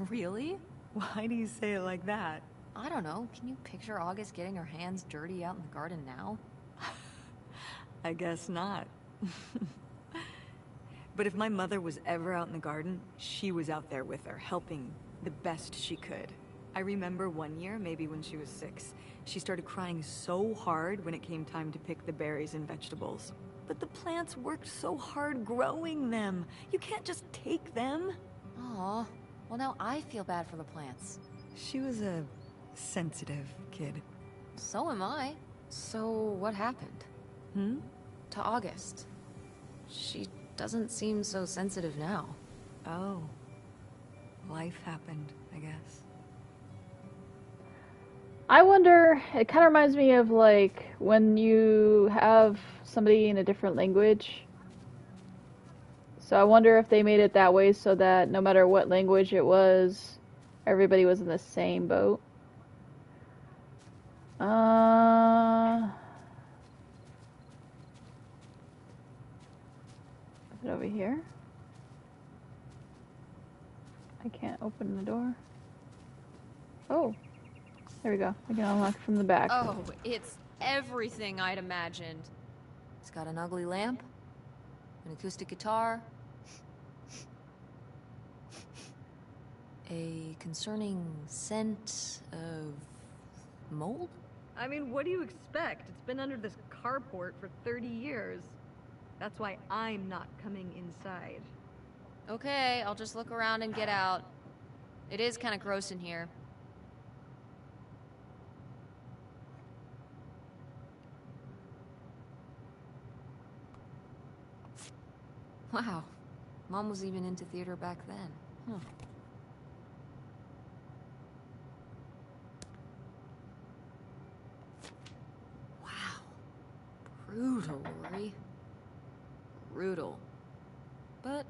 Really? Why do you say it like that? I don't know. Can you picture August getting her hands dirty out in the garden now? I guess not. But if my mother was ever out in the garden, she was out there with her, helping the best she could. I remember one year, maybe when she was 6, she started crying so hard when it came time to pick the berries and vegetables. But the plants worked so hard growing them. You can't just take them. Aw. Well, now I feel bad for the plants. She was a sensitive kid. So am I. So what happened? Hmm? To August. She doesn't seem so sensitive now. Oh. Life happened, I guess. I wonder, it kind of reminds me of like when you have somebody in a different language. So I wonder if they made it that way so that no matter what language it was, everybody was in the same boat. Is it over here? I can't open the door. Oh, there we go. I can unlock from the back. Oh, it's everything I'd imagined. It's got an ugly lamp, an acoustic guitar, a concerning scent of mold? I mean, what do you expect? It's been under this carport for 30 years. That's why I'm not coming inside. Okay, I'll just look around and get out. It is kind of gross in here. Wow, Mom was even into theater back then. Huh. Wow. Brutal, Lori. Brutal. But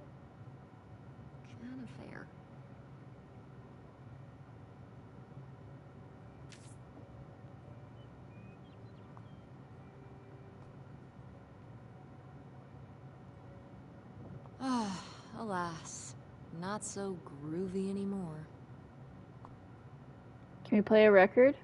kind of fair. Ah, alas. Not so groovy anymore. Can we play a record?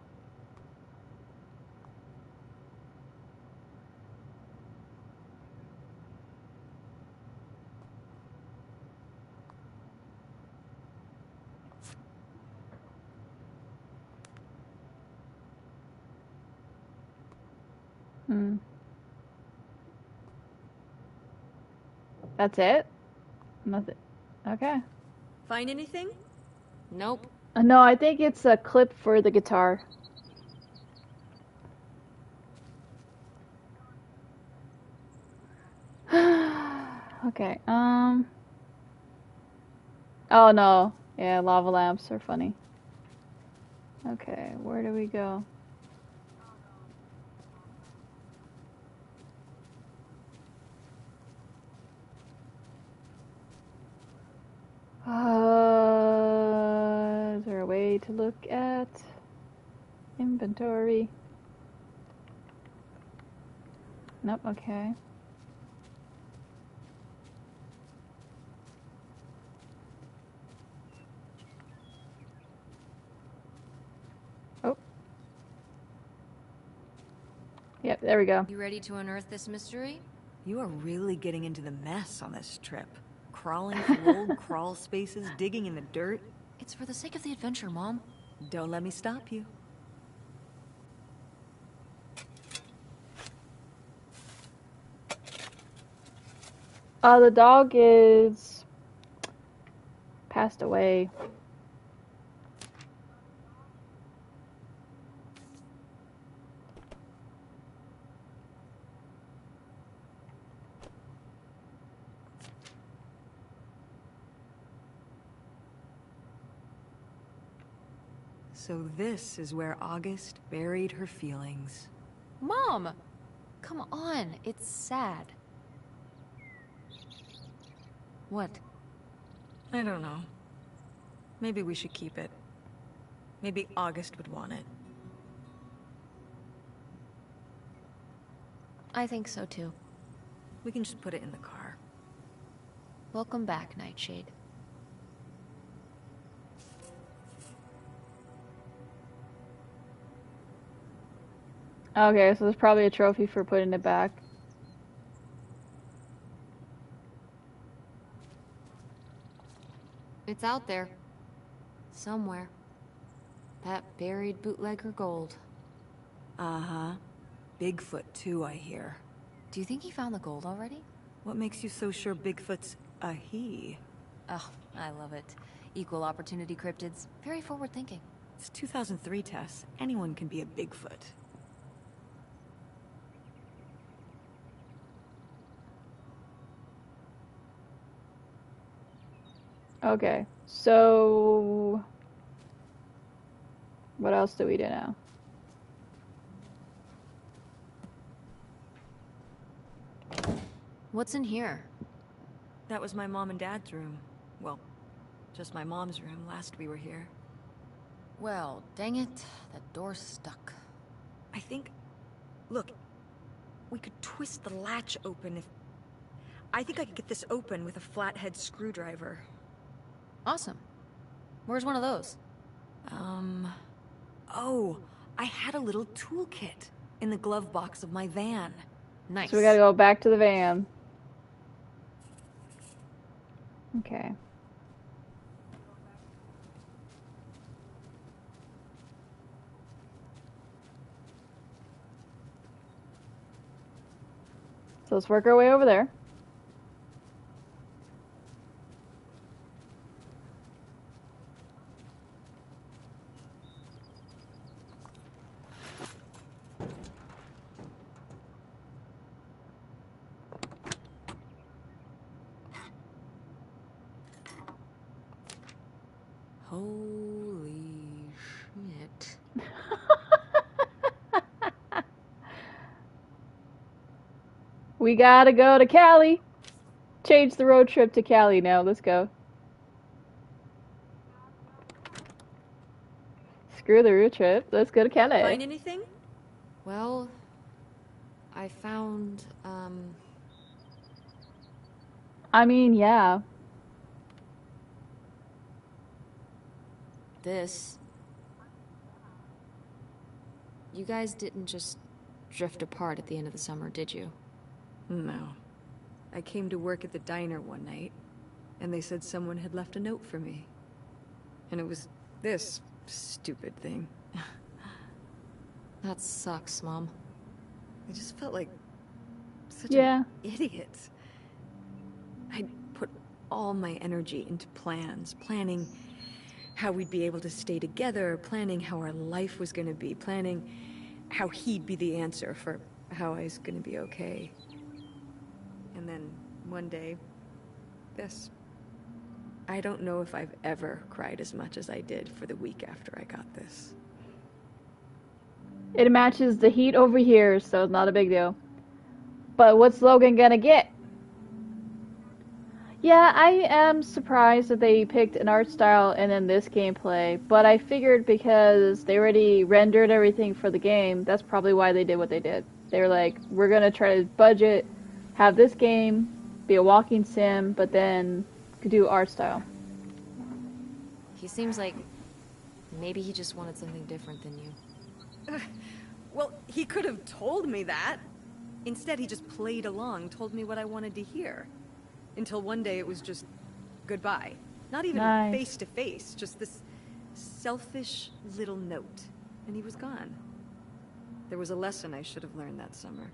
Hmm. That's it? Nothing. Okay. Find anything? Nope. No, I think it's a clip for the guitar. Okay, oh no. Yeah, lava lamps are funny. Okay, where do we go? Is there a way to look at inventory? Nope, okay. Oh. Yep, there we go. You ready to unearth this mystery? You are really getting into the mess on this trip. Crawling through old crawl spaces, digging in the dirt. It's for the sake of the adventure, Mom. Don't let me stop you. The dog is passed away. So this is where August buried her feelings. Mom! Come on, it's sad. What? I don't know. Maybe we should keep it. Maybe August would want it. I think so too. We can just put it in the car. Welcome back, Nightshade. Okay, so there's probably a trophy for putting it back. It's out there. Somewhere. That buried bootlegger gold. Uh-huh. Bigfoot, too, I hear. Do you think he found the gold already? What makes you so sure Bigfoot's a he? Oh, I love it. Equal opportunity cryptids. Very forward thinking. It's 2003, Tess. Anyone can be a Bigfoot. Okay, so what else do we do now? What's in here? That was my mom and dad's room. Well, just my mom's room last we were here. Well, dang it. That door's stuck. I think... Look, we could twist the latch open if... I think I could get this open with a flathead screwdriver. Awesome. Where's one of those? Oh, I had a little toolkit in the glove box of my van. Nice. So we gotta go back to the van. Okay. So let's work our way over there. Holy shit. We gotta go to Cali. Change the road trip to Cali now. Let's go. Screw the road trip. Let's go to Cali. Find anything? Well, I found, I mean, yeah. this. You guys didn't just drift apart at the end of the summer, did you? No. I came to work at the diner one night, and they said someone had left a note for me. And it was this stupid thing. That sucks, Mom. I just felt like such Yeah. an idiot. I'd put all my energy into plans, planning how we'd be able to stay together, planning how our life was going to be, planning how he'd be the answer for how I was going to be okay. And then one day, this. I don't know if I've ever cried as much as I did for the week after I got this. It matches the heat over here, so it's not a big deal. But what's Logan gonna get? Yeah, I am surprised that they picked an art style and then this gameplay, but I figured because they already rendered everything for the game, that's probably why they did what they did. They were like, we're gonna try to budget, have this game be a walking sim, but then do art style. He seems like maybe he just wanted something different than you. Well, he could have told me that. Instead, he just played along, told me what I wanted to hear. Until one day it was just goodbye. Not even Nice. face to face, just this selfish little note. And he was gone. There was a lesson I should have learned that summer.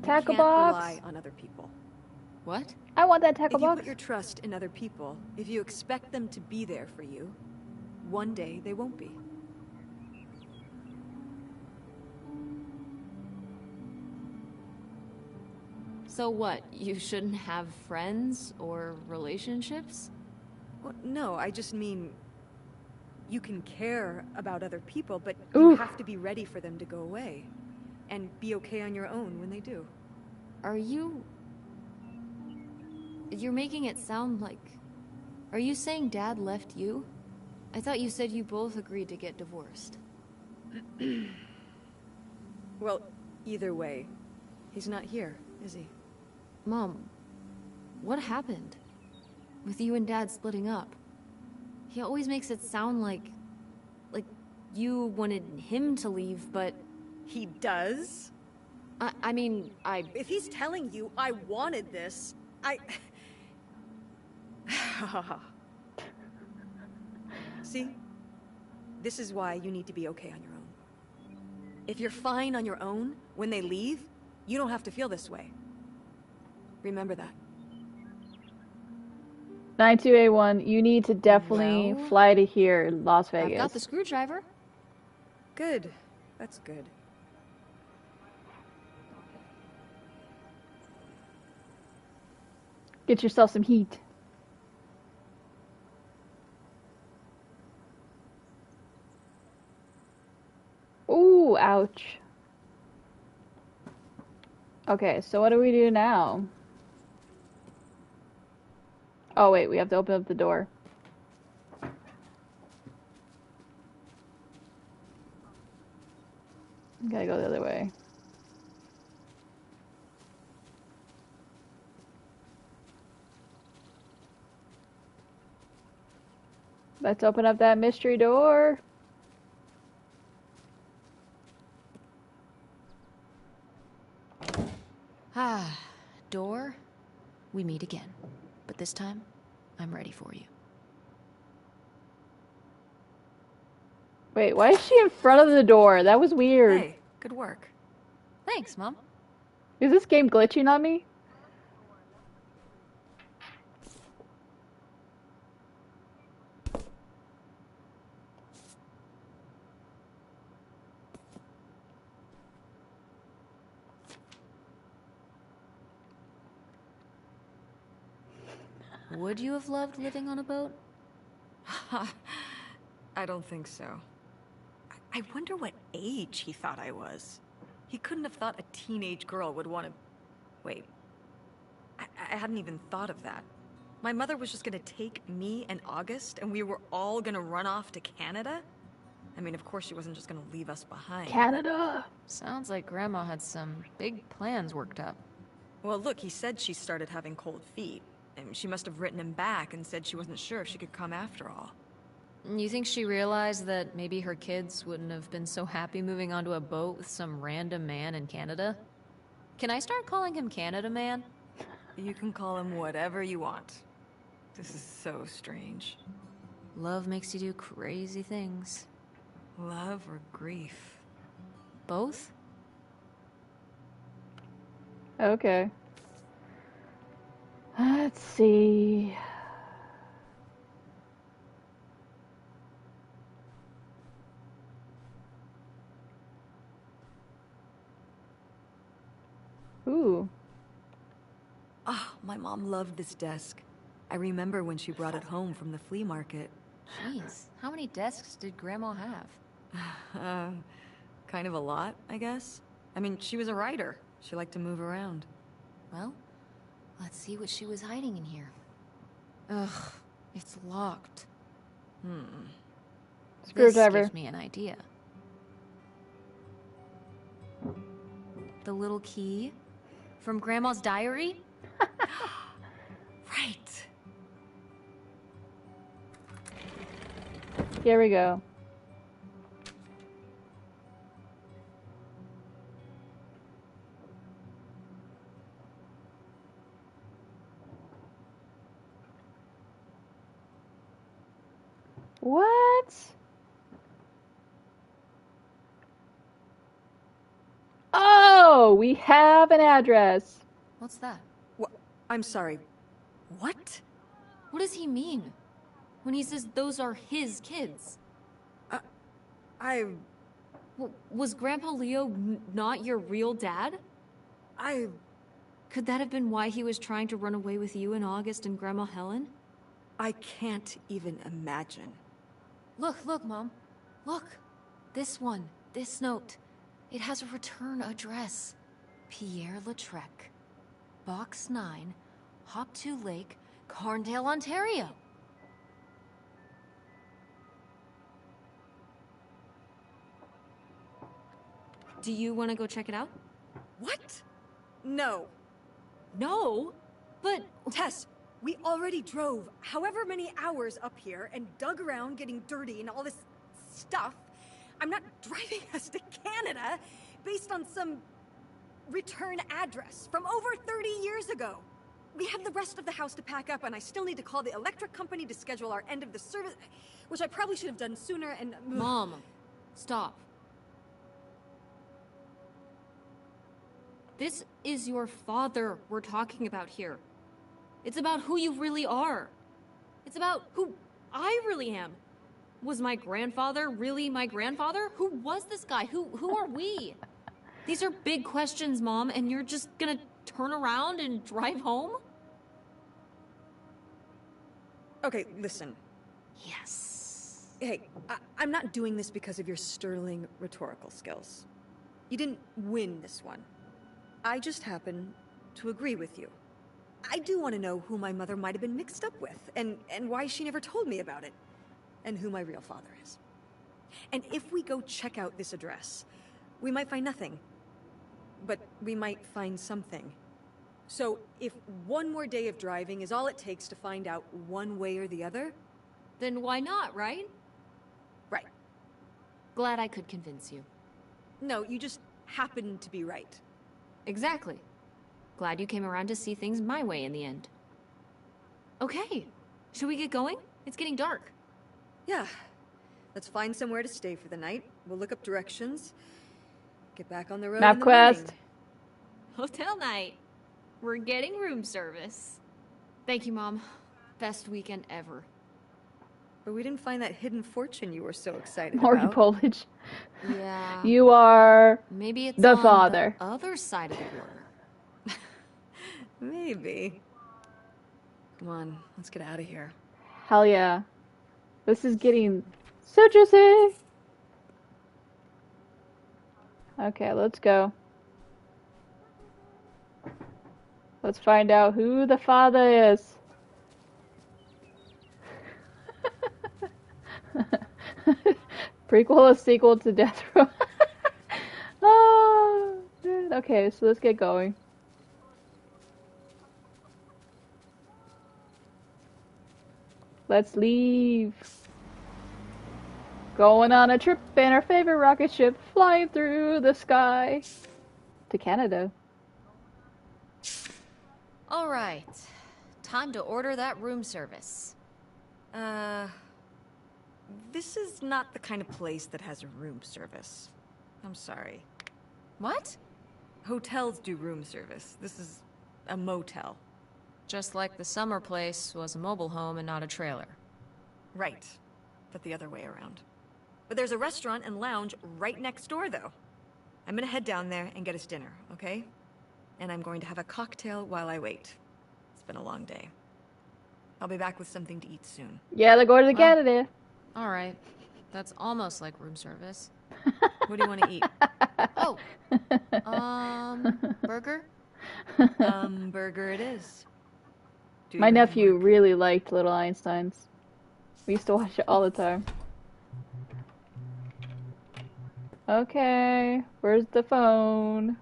Tackle You can't box. rely on other people. What? I want that tackle If you box. put your trust in other people, if you expect them to be there for you, one day they won't be. So what? You shouldn't have friends or relationships? Well, no, I just mean... You can care about other people, but Ooh. you have to be ready for them to go away. And be okay on your own when they do. Are you... You're making it sound like... Are you saying Dad left you? I thought you said you both agreed to get divorced. Well, either way, he's not here, is he? Mom, what happened? With you and Dad splitting up? He always makes it sound like you wanted him to leave, but... He does? I mean, If he's telling you I wanted this, See? This is why you need to be okay on your own. If you're fine on your own, when they leave, you don't have to feel this way. Remember that. 92A1, you need to definitely Well, fly to here, Las Vegas. I've got the screwdriver. Good. That's good. Get yourself some heat. Ooh, ouch. Okay, so what do we do now? Oh wait, we have to open up the door. Gotta go the other way. Let's open up that mystery door. Ah, door. We meet again. But this time, I'm ready for you. Wait, why is she in front of the door? That was weird. Hey, good work. Thanks, Mom. Is this game glitching on me? Would you have loved living on a boat? I don't think so. I wonder what age he thought I was. He couldn't have thought a teenage girl would want to... Wait. I hadn't even thought of that. My mother was just gonna take me and August, and we were all gonna run off to Canada? I mean, of course she wasn't just gonna leave us behind. Canada! Sounds like Grandma had some big plans worked up. Well, look, he said she started having cold feet. And she must have written him back and said she wasn't sure if she could come after all. You think she realized that maybe her kids wouldn't have been so happy moving onto a boat with some random man in Canada? Can I start calling him Canada Man? You can call him whatever you want. This is so strange. Love makes you do crazy things. Love or grief? Both? Okay. Let's see. Ooh. Oh, my mom loved this desk. I remember when she brought it home from the flea market. Jeez, how many desks did Grandma have? Kind of a lot, I guess. I mean, she was a writer. She liked to move around. Well, let's see what she was hiding in here. Ugh, it's locked. Screwdriver. This gives me an idea. The little key? From Grandma's diary? Right. Here we go. What? Oh, we have an address. What's that? What? I'm sorry. What? What does he mean? When he says those are his kids? Was Grandpa Leo not your real dad? Could that have been why he was trying to run away with you and August and Grandma Helen? I can't even imagine. Look, Mom. Look. This one. This note. It has a return address. Pierre-Lautrec. Box 9, Hop 2 Lake, Carndale, Ontario. Do you want to go check it out? What? No. No, but... Tess, we already drove however many hours up here and dug around getting dirty and all this stuff. I'm not driving us to Canada based on some return address from over 30 years ago. We have the rest of the house to pack up, and I still need to call the electric company to schedule our end of the service, which I probably should have done sooner, and... Mom, stop. This is your father we're talking about here. It's about who you really are. It's about who I really am. Was my grandfather really my grandfather? Who was this guy? Who are we? These are big questions, Mom, and you're just gonna turn around and drive home? Okay, listen. Yes. Hey, I'm not doing this because of your sterling rhetorical skills. You didn't win this one. I just happen to agree with you. I do want to know who my mother might have been mixed up with, and why she never told me about it, and who my real father is. And if we go check out this address, we might find nothing. But we might find something. So if one more day of driving is all it takes to find out one way or the other... Then why not, right? Right. Glad I could convince you. No, you just happen to be right. Exactly. Glad you came around to see things my way in the end. Okay, should we get going? It's getting dark. Yeah. Let's find somewhere to stay for the night. We'll look up directions. Get back on the road in the MapQuest. morning. Hotel night. We're getting room service. Thank you, Mom. Best weekend ever. But we didn't find that hidden fortune you were so excited Morgan about. Polish. Yeah. You are Maybe it's the on father. the other side of the border. Maybe. Come on, let's get out of here. Hell yeah. This is getting so juicy. Okay, let's go. Let's find out who the father is. Prequel or sequel to Death Row. Oh, man. Okay, so let's get going. Let's leave. Going on a trip in our favorite rocket ship, flying through the sky to Canada. All right. Time to order that room service. This is not the kind of place that has a room service. I'm sorry. What? Hotels do room service. This is a motel. Just like the summer place was a mobile home and not a trailer. Right. But the other way around. But there's a restaurant and lounge right next door, though. I'm gonna head down there and get us dinner, okay? And I'm going to have a cocktail while I wait. It's been a long day. I'll be back with something to eat soon. Yeah, they're going to Canada. All right. That's almost like room service. What do you want to eat? Oh. Burger? Burger it is. Do My your nephew homework. really liked Little Einsteins. We used to watch it all the time. Okay, where's the phone?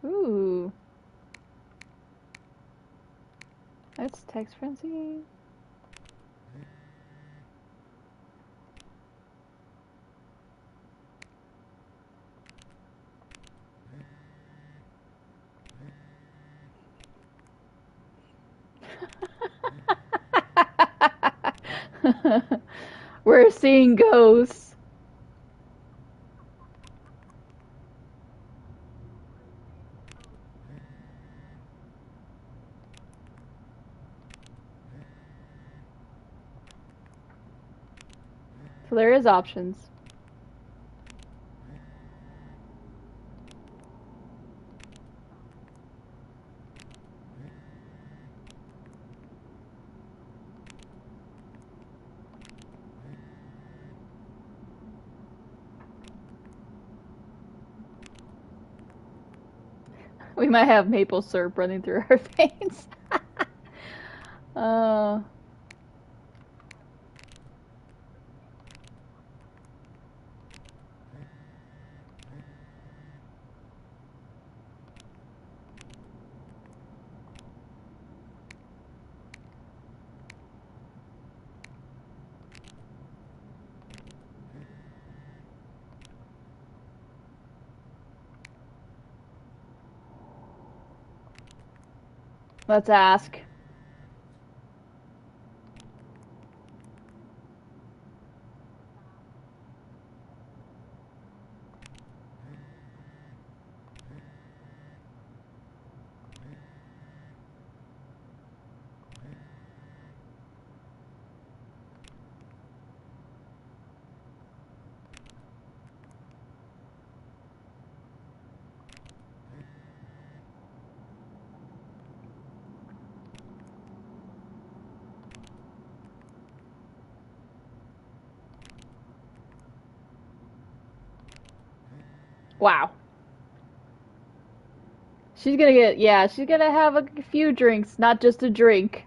Ooh. That's text frenzy. We're seeing ghosts. So there is options. We might have maple syrup running through our veins. uh, let's ask. Wow. She's gonna get, yeah, she's gonna have a few drinks, not just a drink.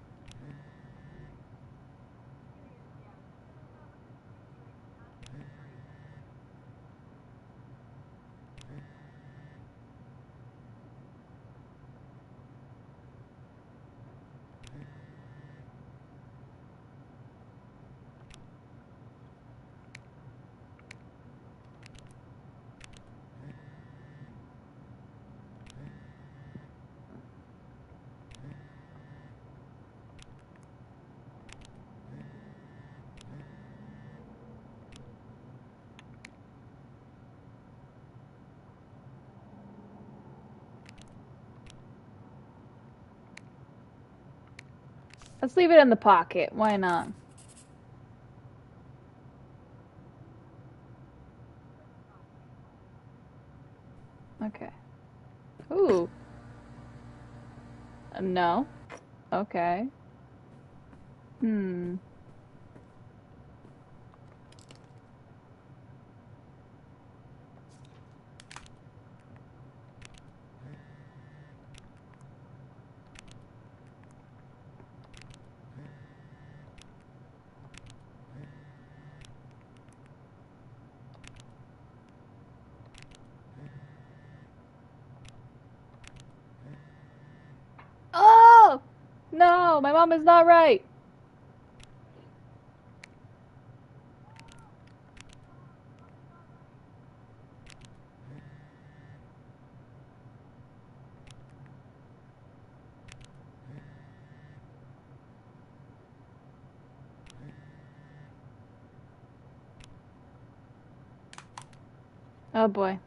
Let's leave it in the pocket. Why not? Okay. Ooh. No. Okay. Hmm. Oh! No, my mom is not right. Oh boy.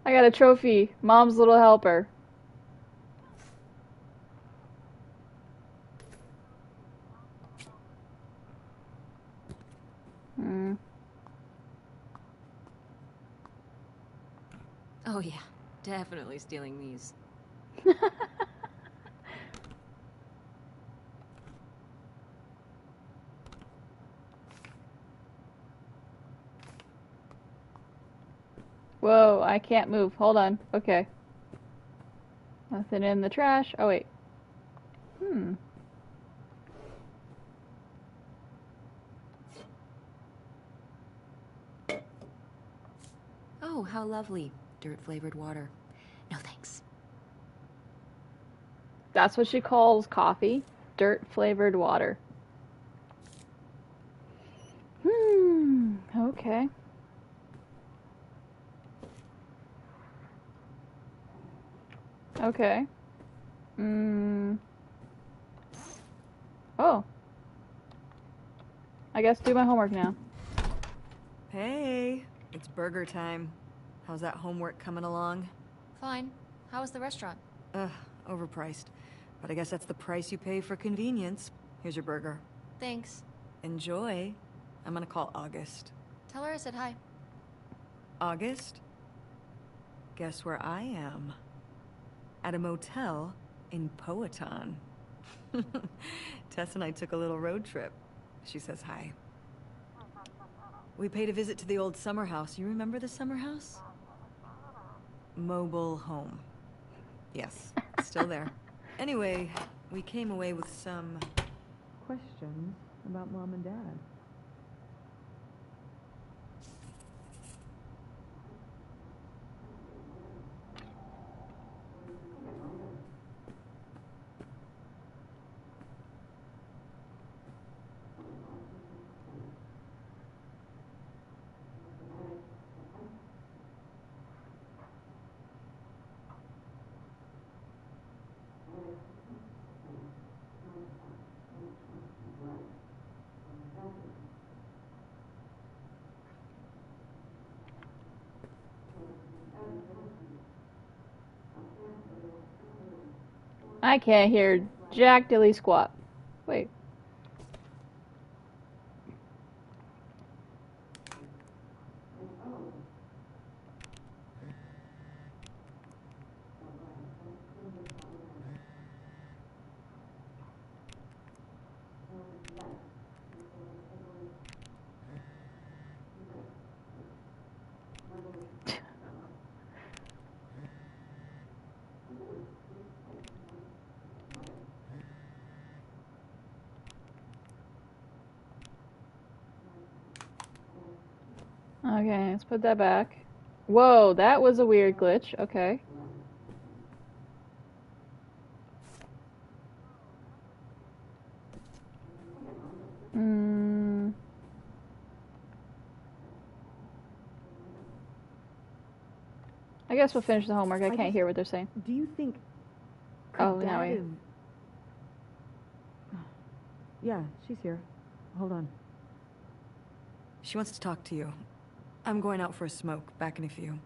I got a trophy. Mom's little helper. Hmm. Oh yeah, definitely stealing these. Whoa, I can't move. Hold on. Okay. Nothing in the trash. Oh, wait. Hmm. Oh, how lovely. Dirt-flavored water. No thanks. That's what she calls coffee. Dirt-flavored water. Hmm. Okay. Okay. Hmm. Oh. I guess do my homework now. Hey, it's burger time. How's that homework coming along? Fine. How was the restaurant? Ugh, overpriced. But I guess that's the price you pay for convenience. Here's your burger. Thanks. Enjoy. I'm gonna call August. Tell her I said hi. August? Guess where I am? At a motel in Powhatan. Tess and I took a little road trip. She says hi. We paid a visit to the old summer house. You remember the summer house? Mobile home. Yes, still there. Anyway, we came away with some questions about Mom and Dad. I can't hear jack dilly squat. Wait. Okay, let's put that back. Whoa, that was a weird glitch. Okay. I guess we'll finish the homework. I can't hear what they're saying. Do you think... Oh, now we... Yeah, she's here. Hold on. She wants to talk to you. I'm going out for a smoke. Back in a few.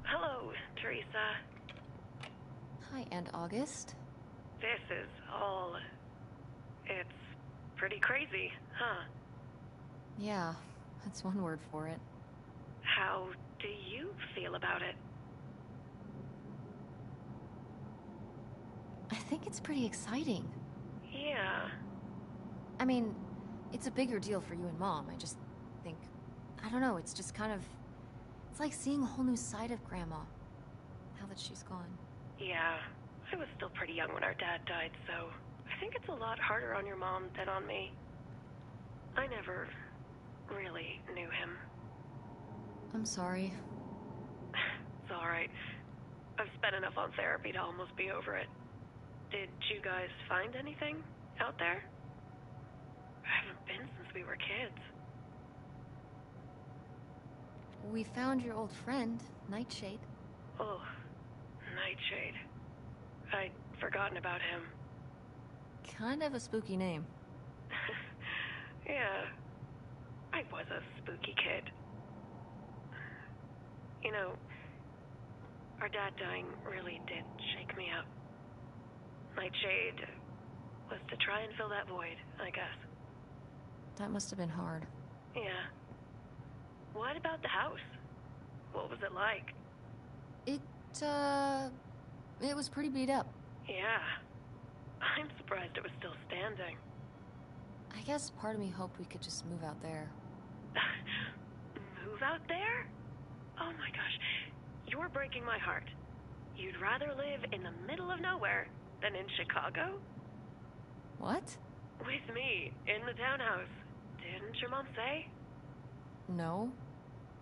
Hello, Teresa. Hi, Aunt August. This is all... It's pretty crazy, huh? Yeah, that's one word for it. How do you feel about it? I think it's pretty exciting. Yeah. I mean, it's a bigger deal for you and Mom. I just think... I don't know, it's just kind of... It's like seeing a whole new side of Grandma, now that she's gone. Yeah. I was still pretty young when our dad died, so... I think it's a lot harder on your mom than on me. I never really knew him. I'm sorry. It's alright. I've spent enough on therapy to almost be over it. Did you guys find anything out there? I haven't been since we were kids. We found your old friend, Nightshade. Oh, Nightshade. I'd forgotten about him. Kind of a spooky name. Yeah. I was a spooky kid. You know, our dad dying really did shake me up. Nightshade was to try and fill that void, I guess. That must have been hard. Yeah. What about the house? What was it like? It was pretty beat up. Yeah. I'm surprised it was still standing. I guess part of me hoped we could just move out there. Move out there? Oh my gosh. You're breaking my heart. You'd rather live in the middle of nowhere than in Chicago? What? With me, in the townhouse. Didn't your mom say? No.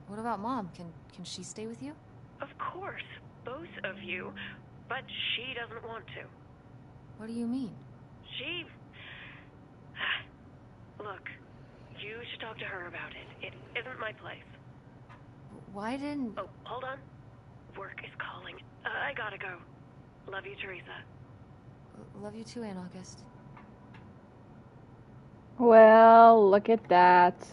What about Mom? Can she stay with you? Of course. Both of you. But she doesn't want to. What do you mean? She... Look, you should talk to her about it. It isn't my place. Why didn't... Oh, hold on. Work is calling. I gotta go. Love you, Teresa. Love you too, Aunt August. Well, look at that.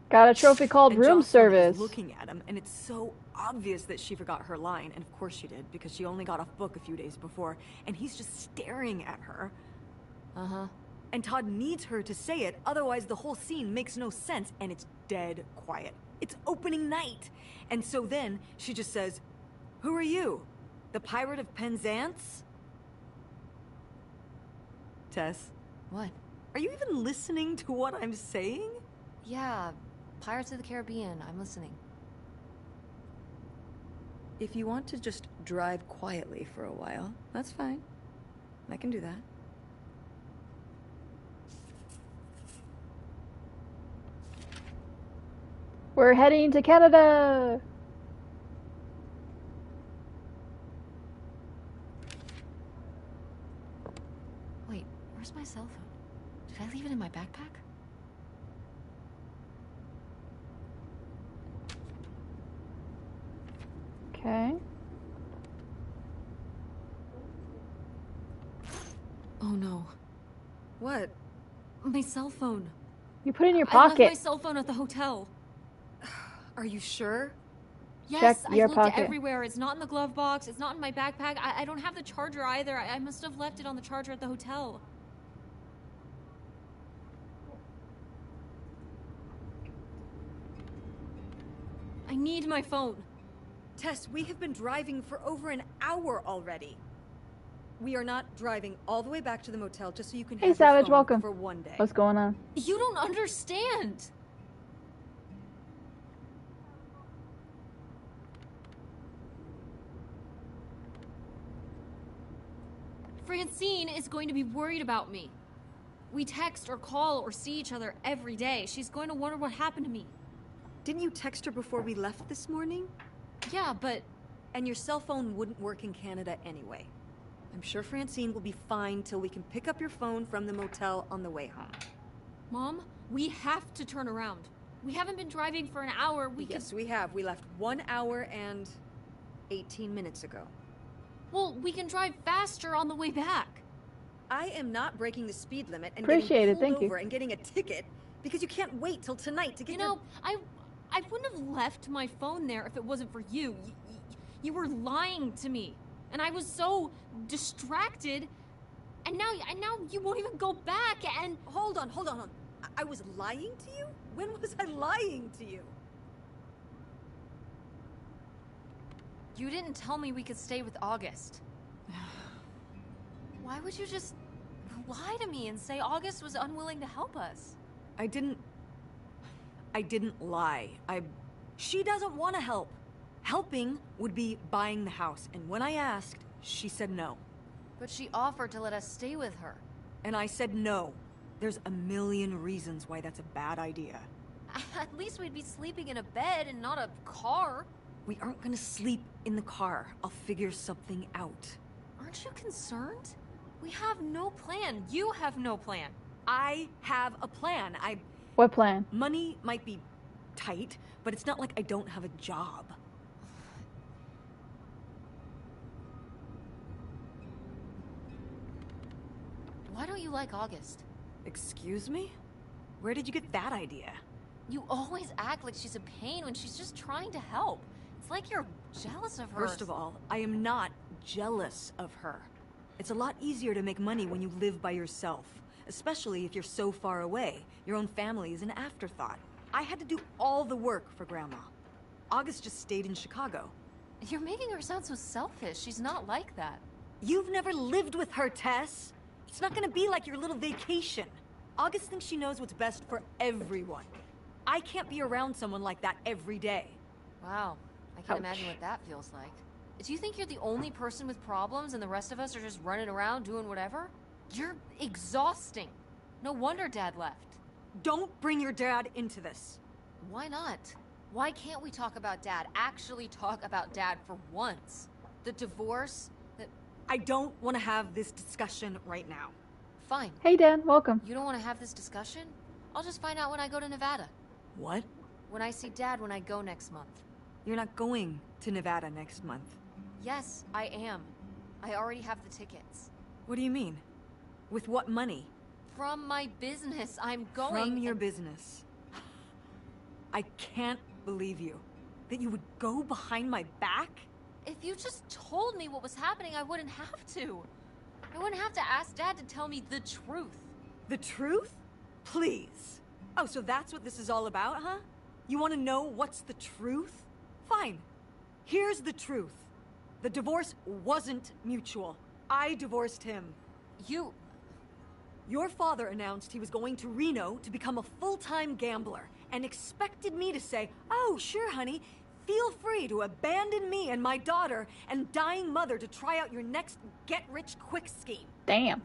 Got a trophy called And room Jocelyn service. is looking at him, and it's so obvious that she forgot her line, and of course she did, because she only got off book a few days before, and he's just staring at her. Uh-huh. And Todd needs her to say it, otherwise the whole scene makes no sense, and it's dead quiet. It's opening night. And so then she just says, "Who are you? The Pirate of Penzance?" Tess, What? are you even listening to what I'm saying? Yeah, Pirates of the Caribbean. I'm listening. If you want to just drive quietly for a while, that's fine. I can do that. We're heading to Canada. Wait, where's my cell phone? Did I leave it in my backpack? Okay. Oh no. What? My cell phone. You put it in your I left my pocket. cell phone at the hotel. Are you sure? Yes, Check your I looked pocket. everywhere. It's not in the glove box. It's not in my backpack. I don't have the charger either. I must have left it on the charger at the hotel. I need my phone. Tess, we have been driving for over an hour already. We are not driving all the way back to the motel just so you can Hey, have your Savage, phone welcome. for one day. What's going on? You don't understand. Francine is going to be worried about me. We text or call or see each other every day. She's going to wonder what happened to me. Didn't you text her before we left this morning? Yeah, but And your cell phone wouldn't work in Canada anyway. I'm sure Francine will be fine till we can pick up your phone from the motel on the way home. Mom, we have to turn around. We haven't been driving for an hour. Yes, we have. We left 1 hour and 18 minutes ago. Well, we can drive faster on the way back. I am not breaking the speed limit and Appreciate it, getting thank pulled you. over and getting a ticket because you can't wait till tonight to get You know, I wouldn't have left my phone there if it wasn't for you. You were lying to me, and I was so distracted. And now you won't even go back. And Hold on. I was lying to you? When was I lying to you? you didn't tell me we could stay with August. Why would you just lie to me and say August was unwilling to help us? I didn't lie. She doesn't want to help. Helping would be buying the house, and when I asked, she said no. But she offered to let us stay with her. And I said no. There's a million reasons why that's a bad idea. At least we'd be sleeping in a bed and not a car. We aren't gonna sleep in the car. I'll figure something out. Aren't you concerned? We have no plan. You have no plan. I have a plan. What plan? Money might be tight, but it's not like I don't have a job. Why don't you like August? Excuse me? Where did you get that idea? You always act like she's a pain when she's just trying to help. It's like you're jealous of her. First of all, I am not jealous of her. It's a lot easier to make money when you live by yourself, especially if you're so far away. Your own family is an afterthought. I had to do all the work for Grandma. August just stayed in Chicago. You're making her sound so selfish. She's not like that. You've never lived with her, Tess. It's not gonna be like your little vacation. August thinks she knows what's best for everyone. I can't be around someone like that every day. Wow. I can't imagine what that feels like. Do you think you're the only person with problems and the rest of us are just running around doing whatever? You're exhausting. No wonder Dad left. Don't bring your dad into this. Why not? Why can't we talk about Dad? Actually talk about Dad for once. The divorce, I don't want to have this discussion right now. Fine. Hey, Dan, welcome. You don't want to have this discussion? I'll just find out when I go to Nevada. What? When I see Dad when I go next month. You're not going to Nevada next month. Yes, I am. I already have the tickets. What do you mean? With what money? From my business, I'm going. From your business. I can't believe you. That you would go behind my back? If you just told me what was happening, I wouldn't have to. I wouldn't have to ask Dad to tell me the truth. The truth? Please. Oh, so that's what this is all about, huh? You want to know what's the truth? Fine. Here's the truth. The divorce wasn't mutual. I divorced him. Your father announced he was going to Reno to become a full-time gambler and expected me to say, "Oh, sure, honey, feel free to abandon me and my daughter and dying mother to try out your next get-rich-quick scheme." Damn.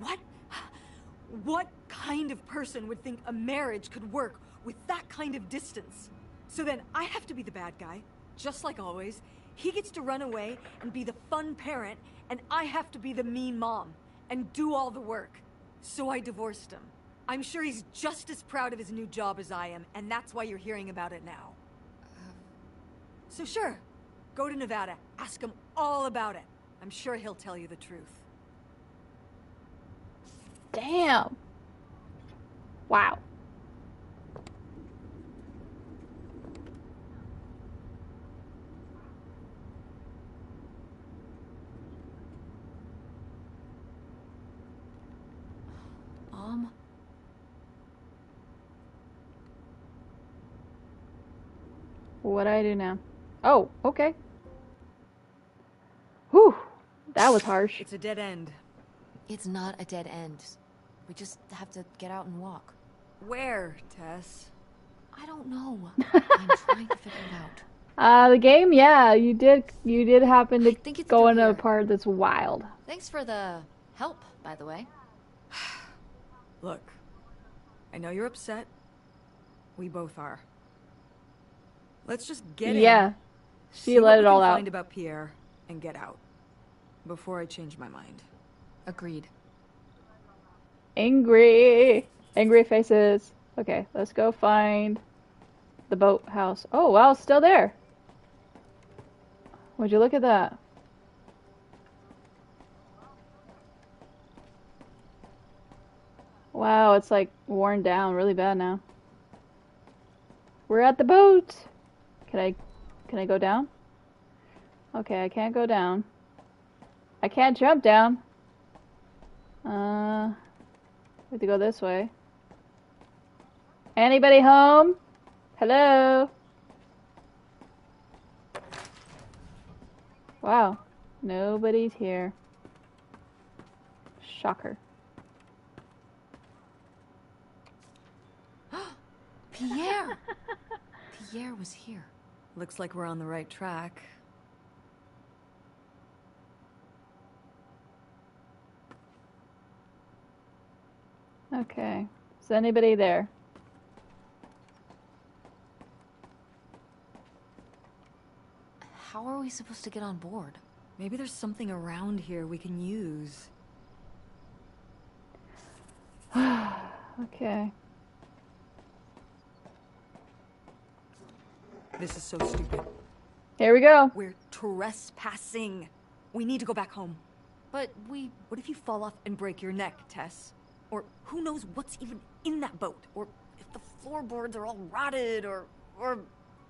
What kind of person would think a marriage could work with that kind of distance? So then I have to be the bad guy, just like always. He gets to run away and be the fun parent, and I have to be the mean mom and do all the work. So I divorced him. I'm sure he's just as proud of his new job as I am, and that's why you're hearing about it now. So sure, go to Nevada, ask him all about it. I'm sure he'll tell you the truth. Damn. Wow. What do I do now? Oh, okay. Whew. That was harsh. It's a dead end. It's not a dead end. We just have to get out and walk. Where, Tess? I don't know. I'm trying to figure it out. The game, yeah, you did happen to think it's go through into a here. part that's wild. Thanks for the help, by the way. Look, I know you're upset. We both are. Let's just get in. Yeah. See She let what it we all can out. find about Pierre and get out before I change my mind. Agreed. Angry faces. Okay, let's go find the boathouse. Oh, wow, it's still there. Would you look at that? Wow, it's like worn down really bad now. We're at the boat. Can I go down? Okay, I can't go down. I can't jump down. We have to go this way. Anybody home? Hello? Wow, nobody's here. Shocker. Pierre! Pierre was here. Looks like we're on the right track. Okay, is anybody there? How are we supposed to get on board? Maybe there's something around here we can use. Okay. This is so stupid. Here we go. We're trespassing. We need to go back home. But What if you fall off and break your neck, Tess? Or who knows what's even in that boat? Or if the floorboards are all rotted, or...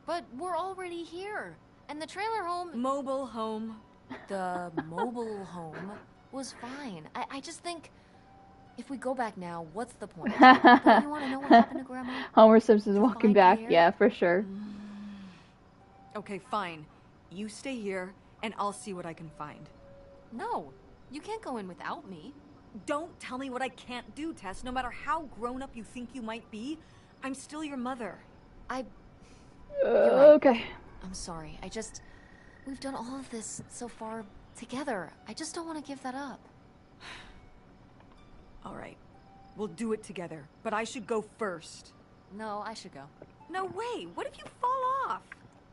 But we're already here. And the trailer home... Mobile home. The mobile home was fine. I just think... If we go back now, what's the point? Don't you want to know what happened to Grandma? Homer Simpson's walking Find back. Pierre? Yeah, for sure. Okay, fine. You stay here, and I'll see what I can find. No, you can't go in without me. Don't tell me what I can't do, Tess. No matter how grown up you think you might be, I'm still your mother. You're right. Okay. I'm sorry. We've done all of this so far together. I just don't want to give that up. All right. We'll do it together, but I should go first. No, I should go. No way! What if you fall off?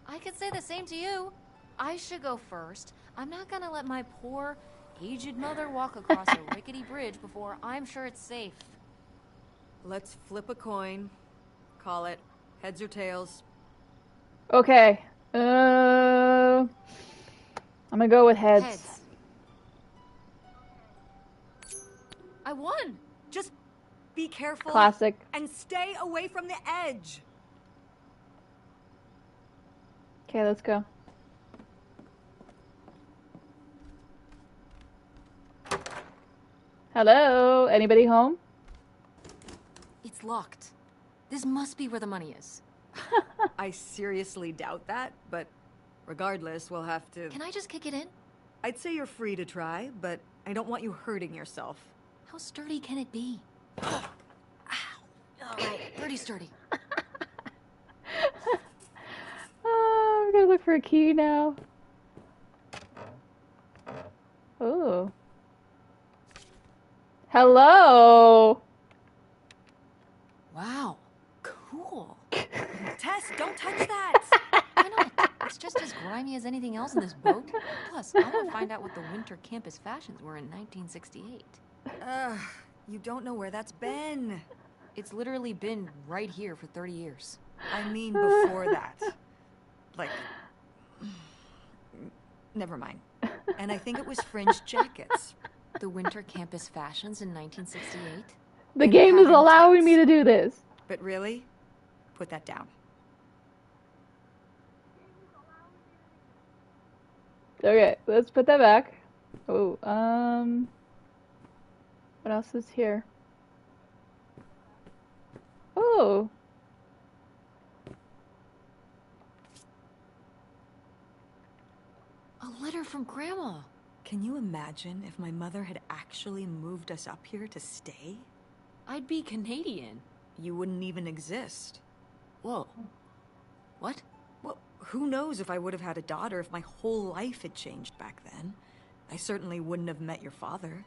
I could say the same to you. I should go first. I'm not gonna let my poor, aged mother walk across a rickety bridge before I'm sure it's safe. Let's flip a coin. Call it heads or tails. Okay. I'm gonna go with heads. Heads. I won! Just be careful. Classic. And stay away from the edge. Okay, let's go. Hello? Anybody home? It's locked. This must be where the money is. I seriously doubt that, but regardless, we'll have to... Can I just kick it in? I'd say you're free to try, but I don't want you hurting yourself. How sturdy can it be? Ow. Alright, pretty sturdy. Oh, I'm gonna look for a key now. Oh. Hello! Wow. Cool. Tess, don't touch that! Why not? It's just as grimy as anything else in this boat. Plus, I want to find out what the winter campus fashions were in 1968. You don't know where that's been. It's literally been right here for 30 years. I mean before that. Like... Never mind. And I think it was fringed jackets. The winter campus fashions in 1968? The game is pattern allowing me tights. to do this. But really? Put that down. Okay, let's put that back. Oh, what else is here? Oh. A letter from Grandma. Can you imagine if my mother had actually moved us up here to stay? I'd be Canadian. You wouldn't even exist. Whoa. What? Well, who knows if I would have had a daughter if my whole life had changed back then. I certainly wouldn't have met your father.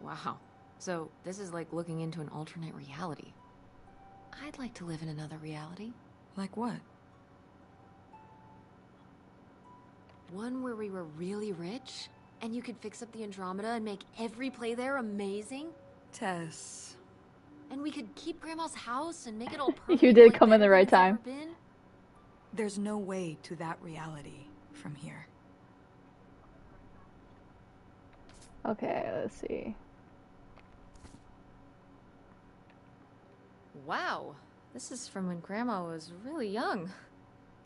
Wow. So, this is like looking into an alternate reality. I'd like to live in another reality. Like what? One where we were really rich, and you could fix up the Andromeda and make every play there amazing. Tess... And we could keep Grandma's house and make it all perfect. You did like come in the better than right it's ever time. been. There's no way to that reality from here. Okay, let's see. Wow. This is from when Grandma was really young.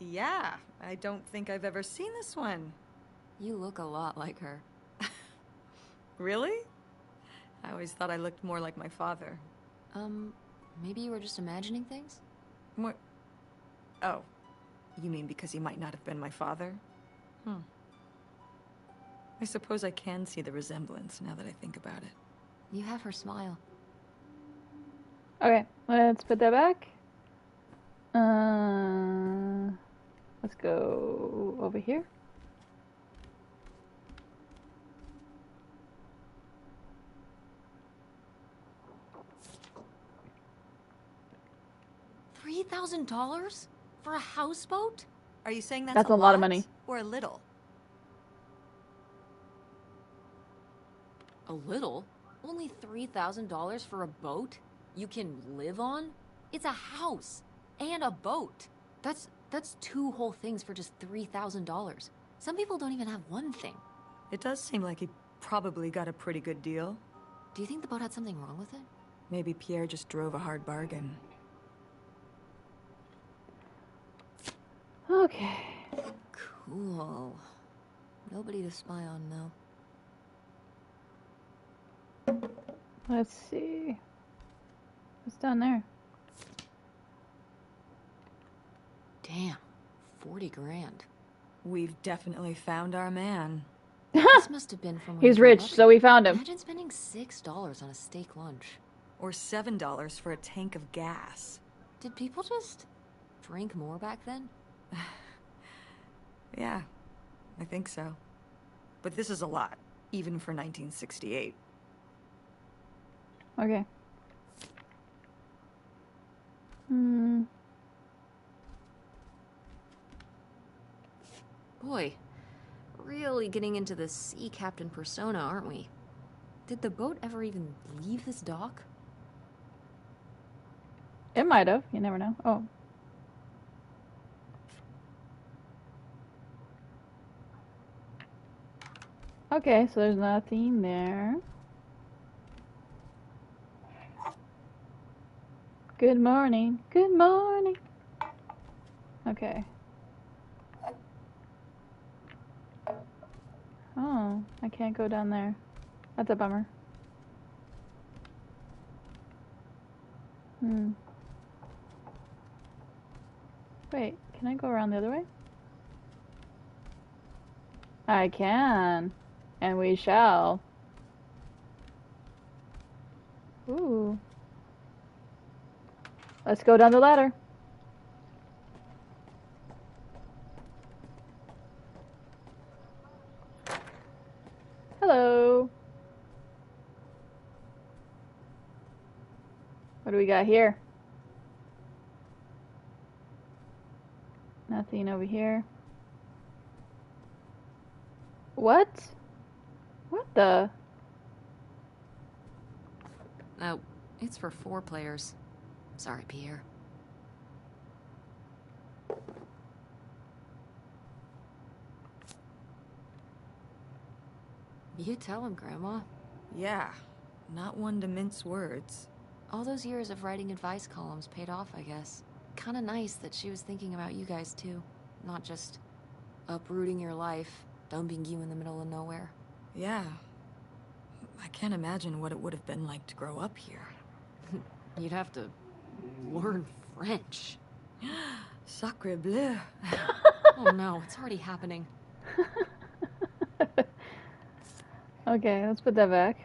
Yeah, I don't think I've ever seen this one. You look a lot like her. Really? I always thought I looked more like my father. Maybe you were just imagining things? What? Oh, you mean because he might not have been my father? I suppose I can see the resemblance now that I think about it. You have her smile. Okay, let's put that back. Let's go over here. $3,000 for a houseboat? Are you saying That's a lot of money. Or a little? A little? Only $3,000 for a boat you can live on? It's a house and a boat. That's two whole things for just $3,000. Some people don't even have one thing. It does seem like he probably got a pretty good deal. Do you think the boat had something wrong with it? Maybe Pierre just drove a hard bargain. Okay. Cool. Nobody to spy on, though. Let's see. What's down there? Damn. 40 grand. We've definitely found our man. This must have been from when He's we grew rich, up. so we found him. Imagine spending $6 on a steak lunch. Or $7 for a tank of gas. Did people just drink more back then? Yeah, I think so. But this is a lot, even for 1968. Okay. Boy, really getting into the sea captain persona, aren't we? Did the boat ever even leave this dock? It might have. You never know. Oh. Okay, so there's nothing there. Good morning. Good morning. Okay. Oh, I can't go down there. That's a bummer. Wait, can I go around the other way? I can. And we shall. Ooh. Let's go down the ladder. Hello. What do we got here? Nothing over here. What? What the? Oh, it's for 4 players. Sorry, Pierre. You tell him, Grandma. Yeah, not one to mince words. All those years of writing advice columns paid off, I guess. Kinda nice that she was thinking about you guys, too. Not just uprooting your life, dumping you in the middle of nowhere. Yeah. I can't imagine what it would have been like to grow up here. You'd have to learn French. Sacre bleu. Oh no, it's already happening. Okay, let's put that back.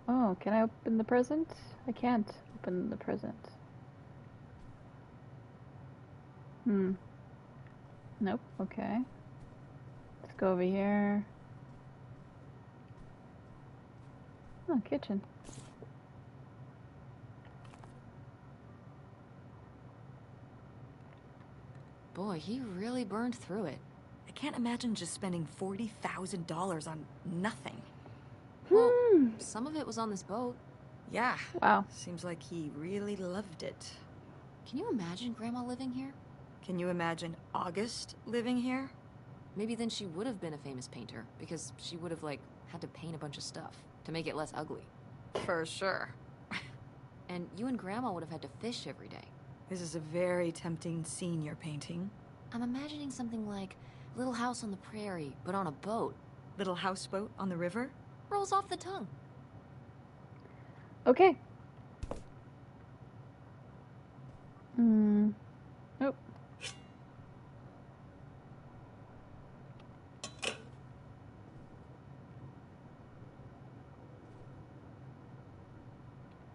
Oh, can I open the present? I can't open the present. Nope, okay. Let's go over here. Oh, kitchen. Boy, he really burned through it. I can't imagine just spending $40,000 on nothing. Well, some of it was on this boat. Yeah. Wow. Seems like he really loved it. Can you imagine Grandma living here? Can you imagine August living here? Maybe then she would have been a famous painter, because she would have, like, had to paint a bunch of stuff to make it less ugly. For sure. And you and Grandma would have had to fish every day. This is a very tempting scene you're painting. I'm imagining something like Little House on the Prairie, but on a boat. Little houseboat on the river? Rolls off the tongue. Okay. Nope.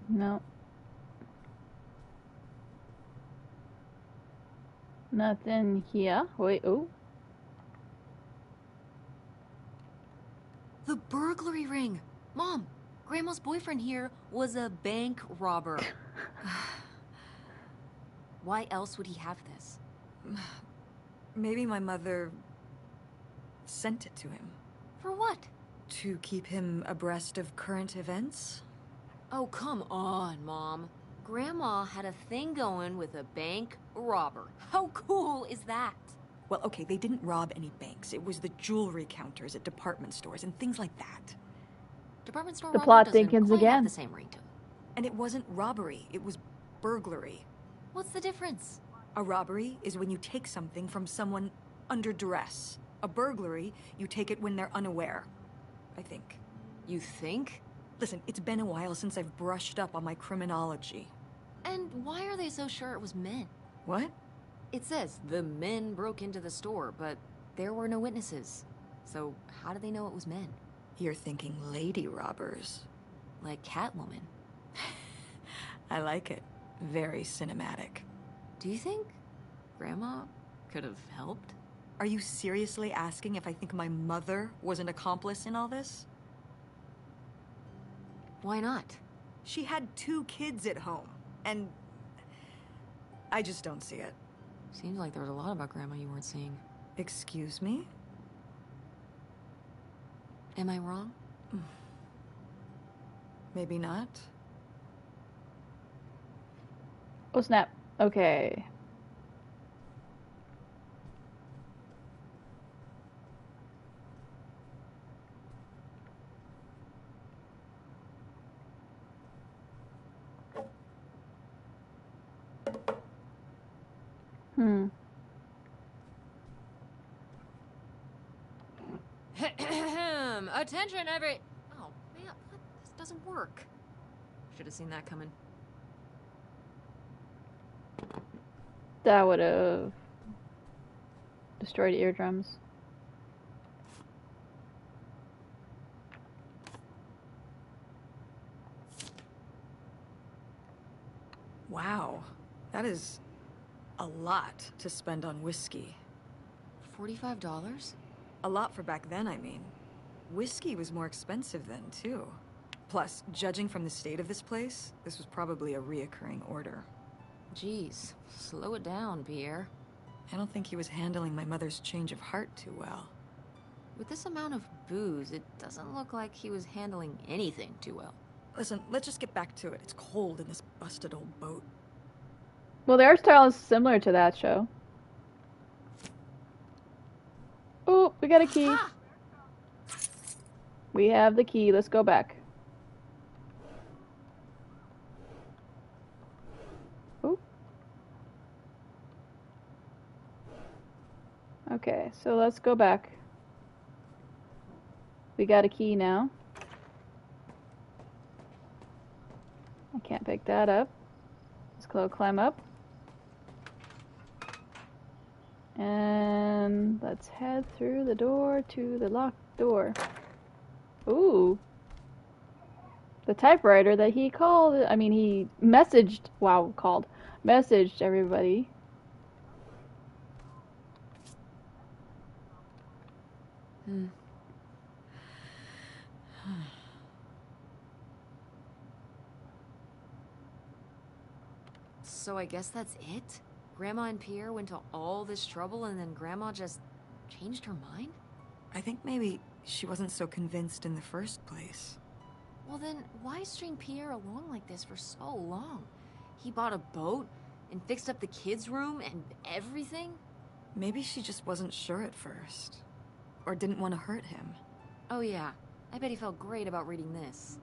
No. Nothing here. Wait, oh. The burglary ring! Mom, Grandma's boyfriend here was a bank robber. Why else would he have this? Maybe my mother sent it to him. For what? To keep him abreast of current events? Oh, come on, Mom. Grandma had a thing going with a bank robber. How cool is that? Well, okay, they didn't rob any banks. It was the jewelry counters at department stores and things like that. Department store The robber plot doesn't thickens quite have again. the same ring to it. And it wasn't robbery, it was burglary. What's the difference? A robbery is when you take something from someone under duress. A burglary, you take it when they're unaware. I think. You think? Listen, it's been a while since I've brushed up on my criminology. And why are they so sure it was men? What? It says the men broke into the store, but there were no witnesses. So how do they know it was men? You're thinking lady robbers. Like Catwoman. I like it. Very cinematic. Do you think Grandma could have helped? Are you seriously asking if I think my mother was an accomplice in all this? Why not? She had 2 kids at home, and I just don't see it. Seems like there was a lot about Grandma you weren't seeing. Excuse me? Am I wrong? Maybe not. Oh, snap. Okay. Attention, every... Oh, man, what? This doesn't work. Should have seen that coming. That would have destroyed eardrums. Wow, that is a lot to spend on whiskey. $45? A lot for back then, I mean. Whiskey was more expensive then, too. Plus, judging from the state of this place, this was probably a reoccurring order. Jeez, slow it down, Pierre. I don't think he was handling my mother's change of heart too well. With this amount of booze, it doesn't look like he was handling anything too well. Listen, let's just get back to it. It's cold in this busted old boat. Well, the art style is similar to that show. Oh, we got a key. Ha! We have the key. Let's go back. Oh. Okay, so let's go back. We got a key now. I can't pick that up. Let's go climb up. And let's head through the door to the locked door. Ooh. The typewriter that he called, I mean, he messaged, wow, called, messaged everybody. So I guess that's it? Grandma and Pierre went to all this trouble and then Grandma just changed her mind? I think maybe she wasn't so convinced in the first place. Well then, why string Pierre along like this for so long? He bought a boat and fixed up the kids' room and everything? Maybe she just wasn't sure at first. Or didn't want to hurt him. Oh yeah, I bet he felt great about reading this.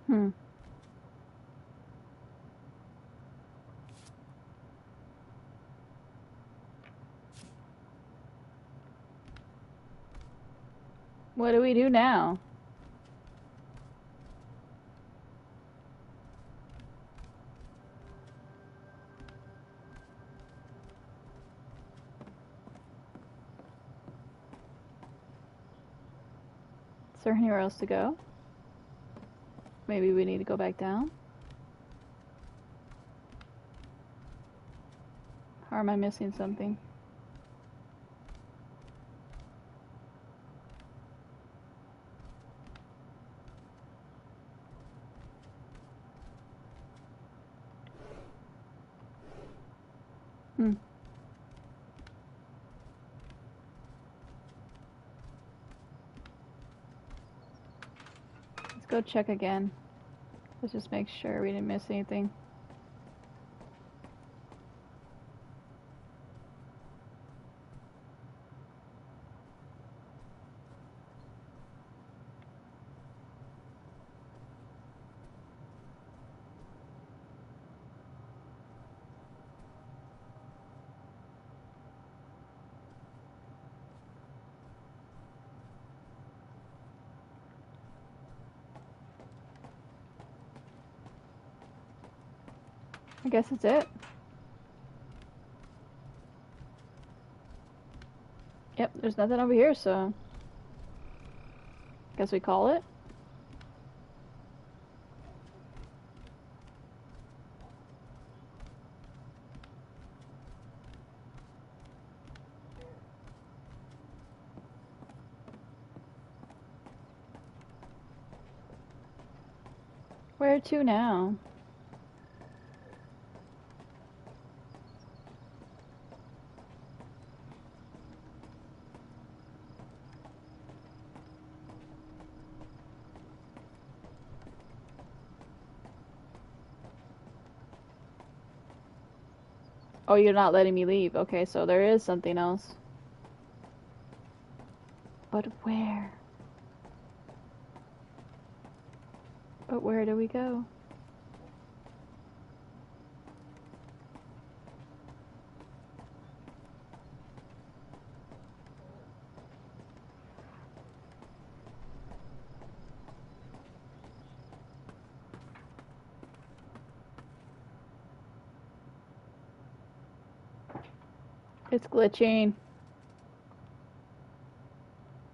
Hmm. What do we do now? Is there anywhere else to go? Maybe we need to go back down? Or am I missing something? Hmm. Let's go check again. Let's just make sure we didn't miss anything. I guess that's it. Yep, there's nothing over here, so guess we call it. Where to now? Oh, you're not letting me leave. Okay, so there is something else. but where? But where do we go? It's glitching.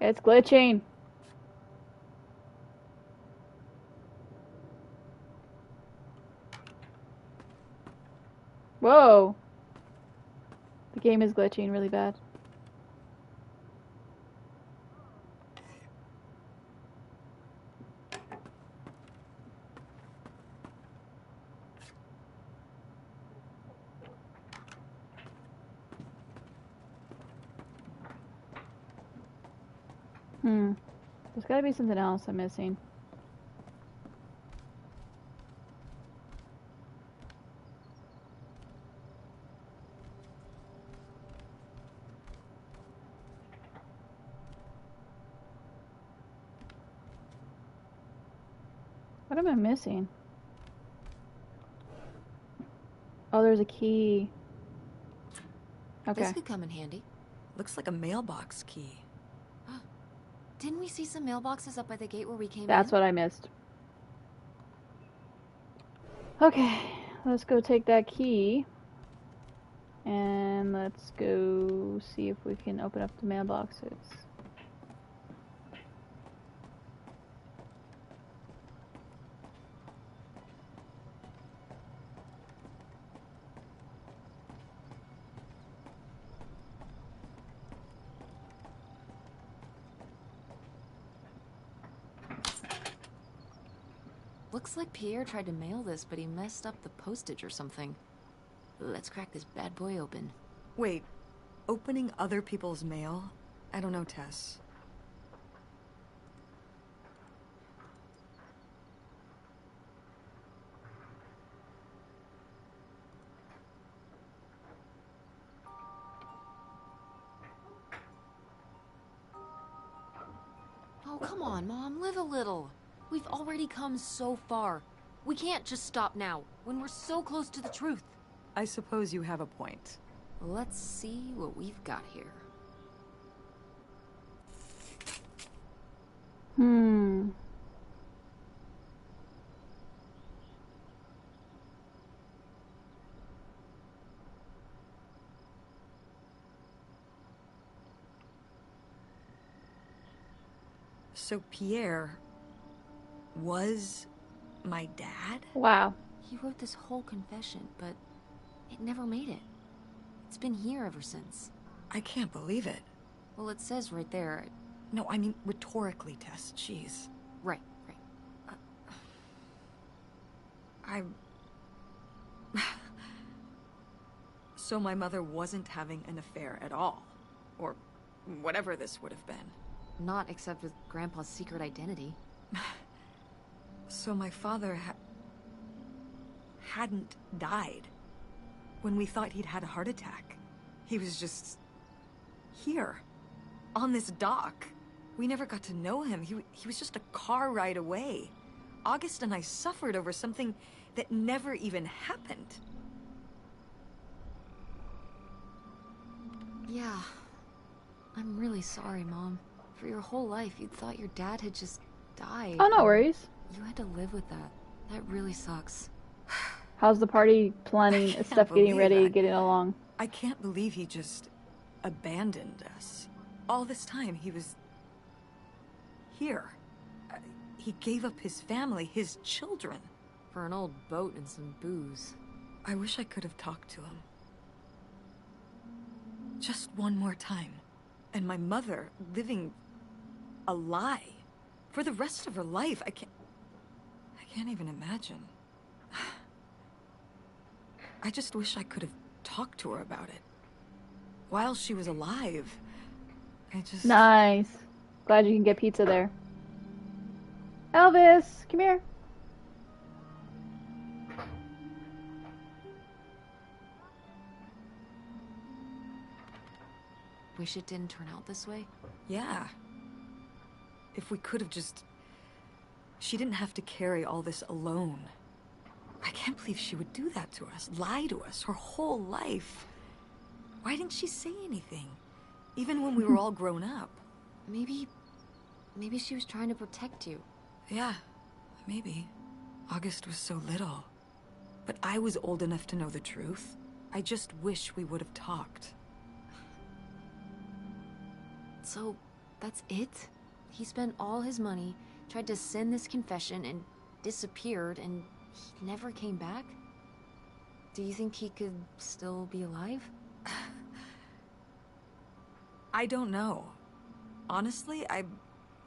It's glitching. Whoa. The game is glitching really bad. There's gotta be something else I'm missing. What am I missing? Oh, there's a key. Okay. This could come in handy. Looks like a mailbox key. Didn't we see some mailboxes up by the gate where we came That's in? what I missed. Okay, let's go take that key. And let's go see if we can open up the mailboxes. Looks like Pierre tried to mail this, but he messed up the postage or something. Let's crack this bad boy open. Wait, opening other people's mail? I don't know, Tess. Oh, come on, Mom, live a little. We've already come so far. We can't just stop now, when we're so close to the truth. I suppose you have a point. Let's see what we've got here. So Pierre was my dad? Wow. He wrote this whole confession, but it never made it. It's been here ever since. I can't believe it. Well, it says right there. No, I mean rhetorically, Tess. Jeez. Right. So my mother wasn't having an affair at all. Or whatever this would have been. Not except with Grandpa's secret identity. So my father hadn't died. When we thought he'd had a heart attack. He was just here. On this dock. We never got to know him. He was just a car ride away. August and I suffered over something that never even happened. Yeah. I'm really sorry, Mom. For your whole life, you'd thought your dad had just died. Oh, no worries. You had to live with that. That really sucks. How's the party planning, can't stuff getting believe ready, that. getting along? I can't believe he just abandoned us. All this time, he was here. He gave up his family, his children. For an old boat and some booze. I wish I could have talked to him. Just one more time. And my mother living a lie for the rest of her life. I can't even imagine. I just wish I could have talked to her about it. While she was alive. Nice. Glad you can get pizza there. Elvis, come here. Wish it didn't turn out this way? Yeah. If we could have just... She didn't have to carry all this alone. I can't believe she would do that to us, lie to us her whole life. Why didn't she say anything? Even when we were all grown up. Maybe she was trying to protect you. Yeah, maybe. August was so little. But I was old enough to know the truth. I just wish we would have talked. So, that's it? He spent all his money, tried to send this confession, and disappeared, and he never came back? Do you think he could still be alive? I don't know. Honestly, I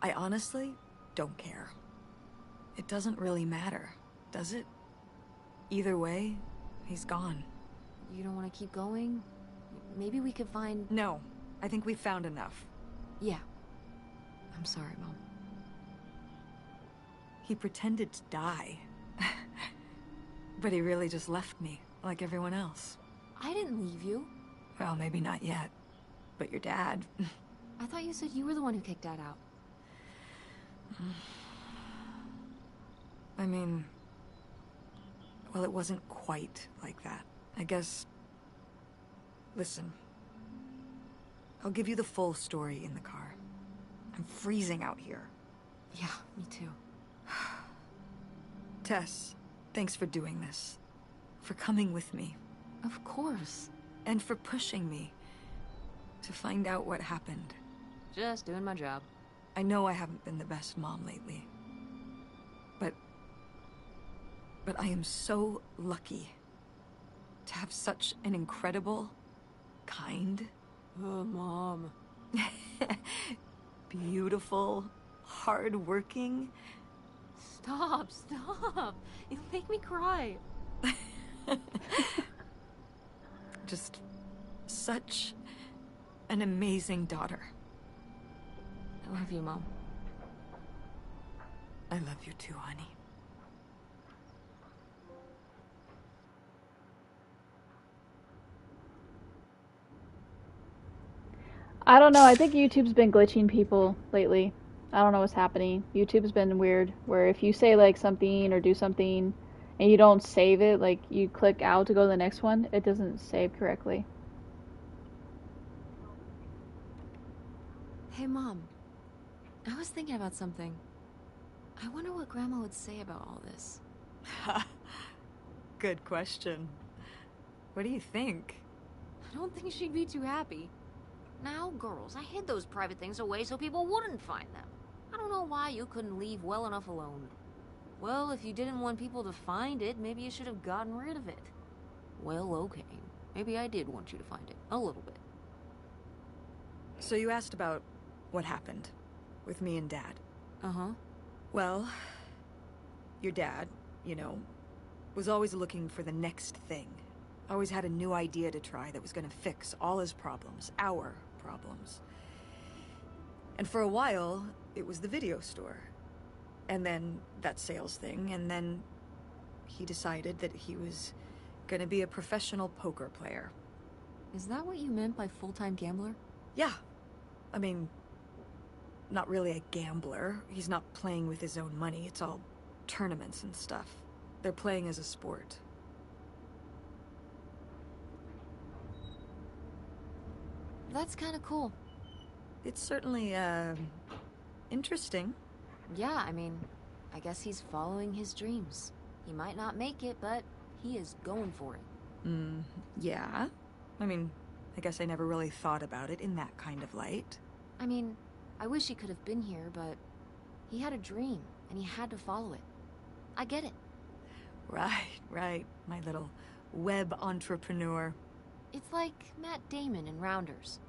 honestly don't care. It doesn't really matter, does it? Either way, he's gone. You don't want to keep going? Maybe we could find... No, I think we've found enough. Yeah. I'm sorry, Mom. He pretended to die. But he really just left me, like everyone else. I didn't leave you. Well, maybe not yet. But your dad... I thought you said you were the one who kicked Dad out. I mean... Well, it wasn't quite like that. I guess... Listen. I'll give you the full story in the car. I'm freezing out here. Yeah, me too. Tess, thanks for doing this. For coming with me. Of course. And for pushing me to find out what happened. Just doing my job. I know I haven't been the best mom lately. But I am so lucky to have such an incredible, kind... Oh, Mom. beautiful, hard-working... Stop. You'll make me cry. Just such an amazing daughter. I love you, Mom. I love you too, honey. I don't know. I think YouTube's been glitching people lately. I don't know what's happening. YouTube's been weird, where if you say like something or do something and you don't save it, like you click out to go to the next one, it doesn't save correctly. Hey, Mom. I was thinking about something. I wonder what Grandma would say about all this. Good question. What do you think? I don't think she'd be too happy. Now, girls, I hid those private things away so people wouldn't find them. I don't know why you couldn't leave well enough alone. Well, if you didn't want people to find it, maybe you should have gotten rid of it. Well, okay. Maybe I did want you to find it. A little bit. So you asked about what happened with me and Dad. Uh-huh. Well, your dad, you know, was always looking for the next thing. Always had a new idea to try that was gonna fix all his problems, our problems. And for a while, it was the video store. And then that sales thing, and then he decided that he was gonna be a professional poker player. Is that what you meant by full-time gambler? Yeah. I mean, not really a gambler. He's not playing with his own money. It's all tournaments and stuff. They're playing as a sport. That's kind of cool. It's certainly, interesting. Yeah, I mean, I guess he's following his dreams. He might not make it, but he is going for it. Yeah. I mean, I guess I never really thought about it in that kind of light. I mean, I wish he could have been here, but he had a dream, and he had to follow it. I get it. Right, my little web entrepreneur. It's like Matt Damon in Rounders.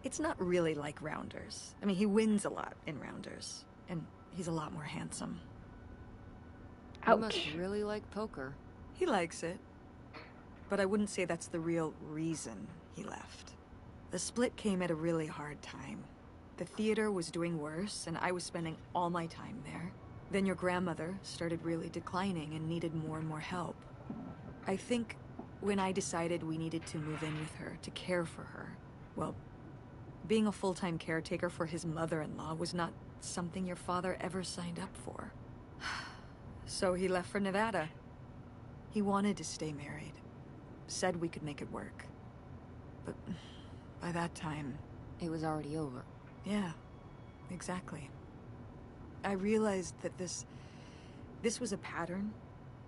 It's not really like Rounders. I mean, he wins a lot in Rounders, and he's a lot more handsome. He must really like poker. He likes it. But I wouldn't say that's the real reason he left. The split came at a really hard time. The theater was doing worse, and I was spending all my time there. Then your grandmother started really declining and needed more and more help. I think when I decided we needed to move in with her to care for her, well, being a full-time caretaker for his mother-in-law was not something your father ever signed up for. So he left for Nevada. He wanted to stay married. Said we could make it work. But by that time... It was already over. Yeah, exactly. I realized that this was a pattern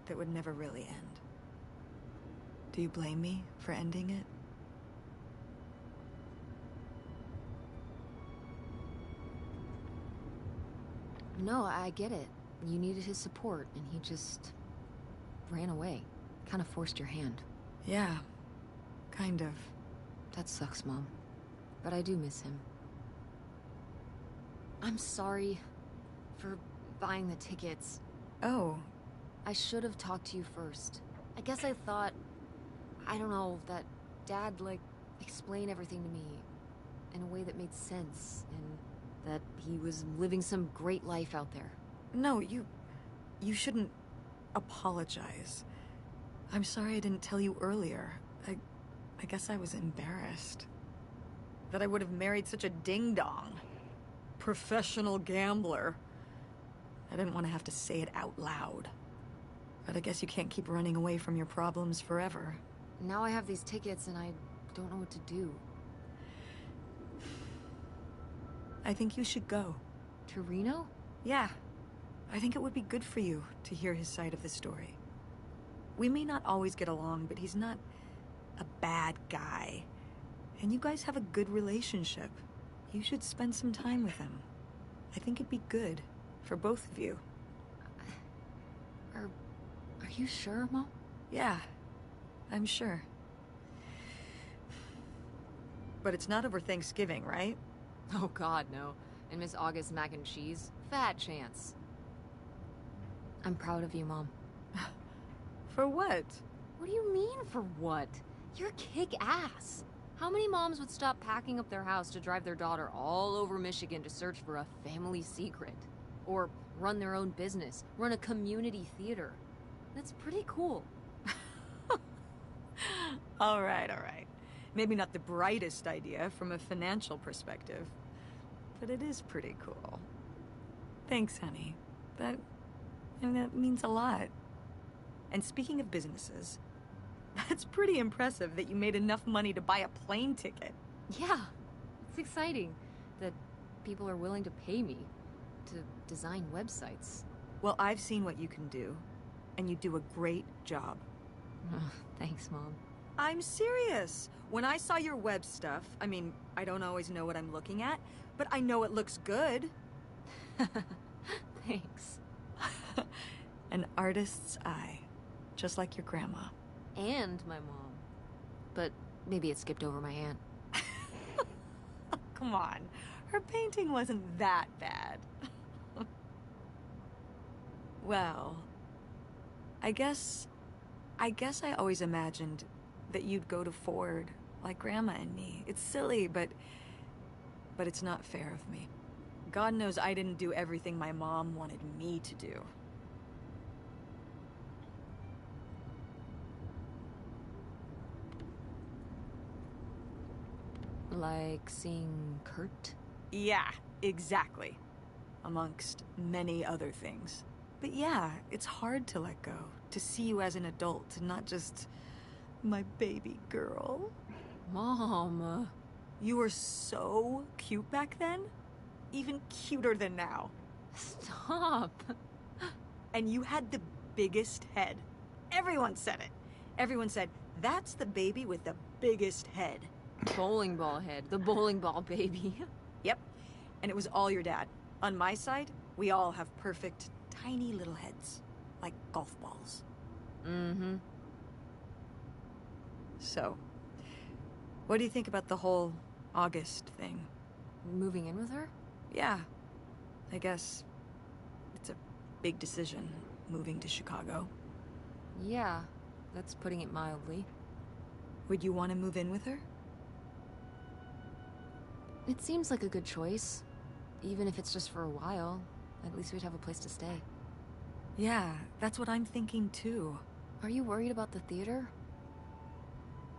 that would never really end. Do you blame me for ending it? No, I get it. You needed his support, and he just ran away. Kind of forced your hand. Yeah, kind of. That sucks, Mom. But I do miss him. I'm sorry for buying the tickets. Oh. I should have talked to you first. I guess I thought, I don't know, that Dad, explain everything to me in a way that made sense, and that he was living some great life out there. No, you shouldn't apologize. I'm sorry I didn't tell you earlier. I guess I was embarrassed. That I would have married such a ding-dong. Professional gambler. I didn't want to have to say it out loud. But I guess you can't keep running away from your problems forever. Now I have these tickets and I don't know what to do. I think you should go. To Reno? Yeah. I think it would be good for you to hear his side of the story. We may not always get along, but he's not a bad guy. And you guys have a good relationship. You should spend some time with him. I think it'd be good for both of you. Are you sure, Mom? Yeah, I'm sure. But it's not over Thanksgiving, right? Oh God, no. And Miss August mac and cheese? Fat chance. I'm proud of you, Mom. For what? What do you mean, for what? You're kick-ass. How many moms would stop packing up their house to drive their daughter all over Michigan to search for a family secret? Or run their own business, run a community theater? That's pretty cool. All right. Maybe not the brightest idea from a financial perspective, but it is pretty cool. Thanks, honey. That means a lot. And speaking of businesses, that's pretty impressive that you made enough money to buy a plane ticket. Yeah, it's exciting that people are willing to pay me to design websites. Well, I've seen what you can do, and you do a great job. Thanks, Mom. I'm serious. When I saw your web stuff, I don't always know what I'm looking at, but I know it looks good. Thanks. An artist's eye, just like your grandma. And my mom. But maybe it skipped over my aunt. Come on, her painting wasn't that bad. Well, I guess I always imagined that you'd go to Ford, like Grandma and me. It's silly, but it's not fair of me. God knows I didn't do everything my mom wanted me to do. Like seeing Kurt? Yeah, exactly. Amongst many other things. But yeah, it's hard to let go. To see you as an adult, and not just my baby girl. Mom. You were so cute back then. Even cuter than now. Stop. And you had the biggest head. Everyone said it. Everyone said, that's the baby with the biggest head. Bowling ball head. The bowling ball baby. Yep. And it was all your dad. On my side, we all have perfect, tiny little heads. Like golf balls. Mm-hmm. So, what do you think about the whole August thing? Moving in with her? Yeah. I guess it's a big decision, moving to Chicago. Yeah, that's putting it mildly. Would you want to move in with her? It seems like a good choice. Even if it's just for a while, at least we'd have a place to stay. Yeah, that's what I'm thinking too. Are you worried about the theater?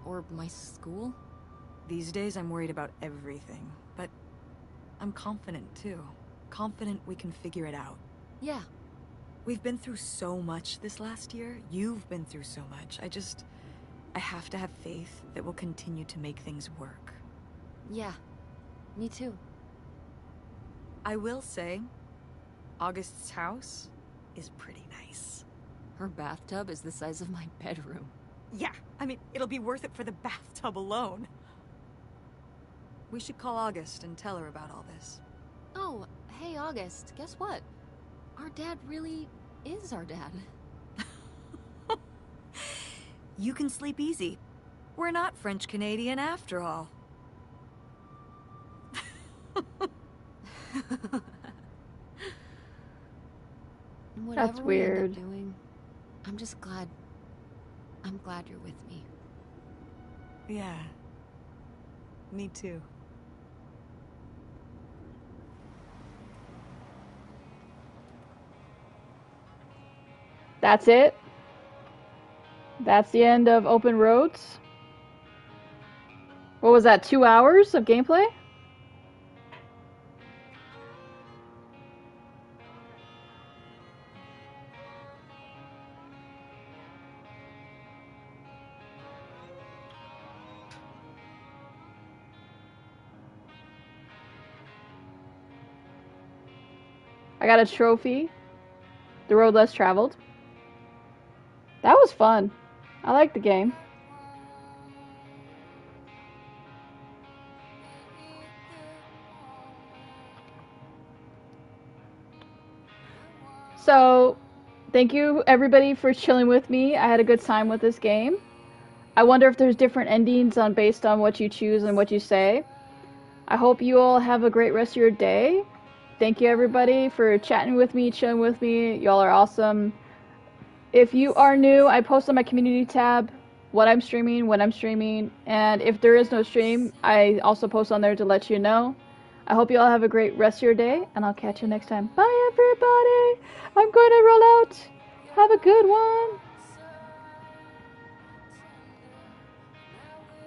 Or my school? These days I'm worried about everything, but I'm confident too. confident we can figure it out. Yeah. We've been through so much this last year. You've been through so much. I have to have faith that we'll continue to make things work. Yeah. Me too. I will say, August's house is pretty nice. Her bathtub is the size of my bedroom. Yeah, I mean, it'll be worth it for the bathtub alone. We should call August and tell her about all this. Oh, hey August, guess what? Our dad really is our dad. You can sleep easy. We're not French-Canadian after all. Whatever That's we end weird. up doing, I'm just glad. I'm glad you're with me. Yeah. Me too. That's it. That's the end of Open Roads. What was that, 2 hours of gameplay? I got a trophy. The road less traveled. That was fun. I liked the game. So, thank you everybody for chilling with me. I had a good time with this game. I wonder if there's different endings based on what you choose and what you say. I hope you all have a great rest of your day. Thank you everybody for chatting with me, chilling with me. Y'all are awesome. If you are new, I post on my community tab what I'm streaming, when I'm streaming, and if there is no stream, I also post on there to let you know. I hope you all have a great rest of your day, and I'll catch you next time. Bye everybody! I'm going to roll out. Have a good one.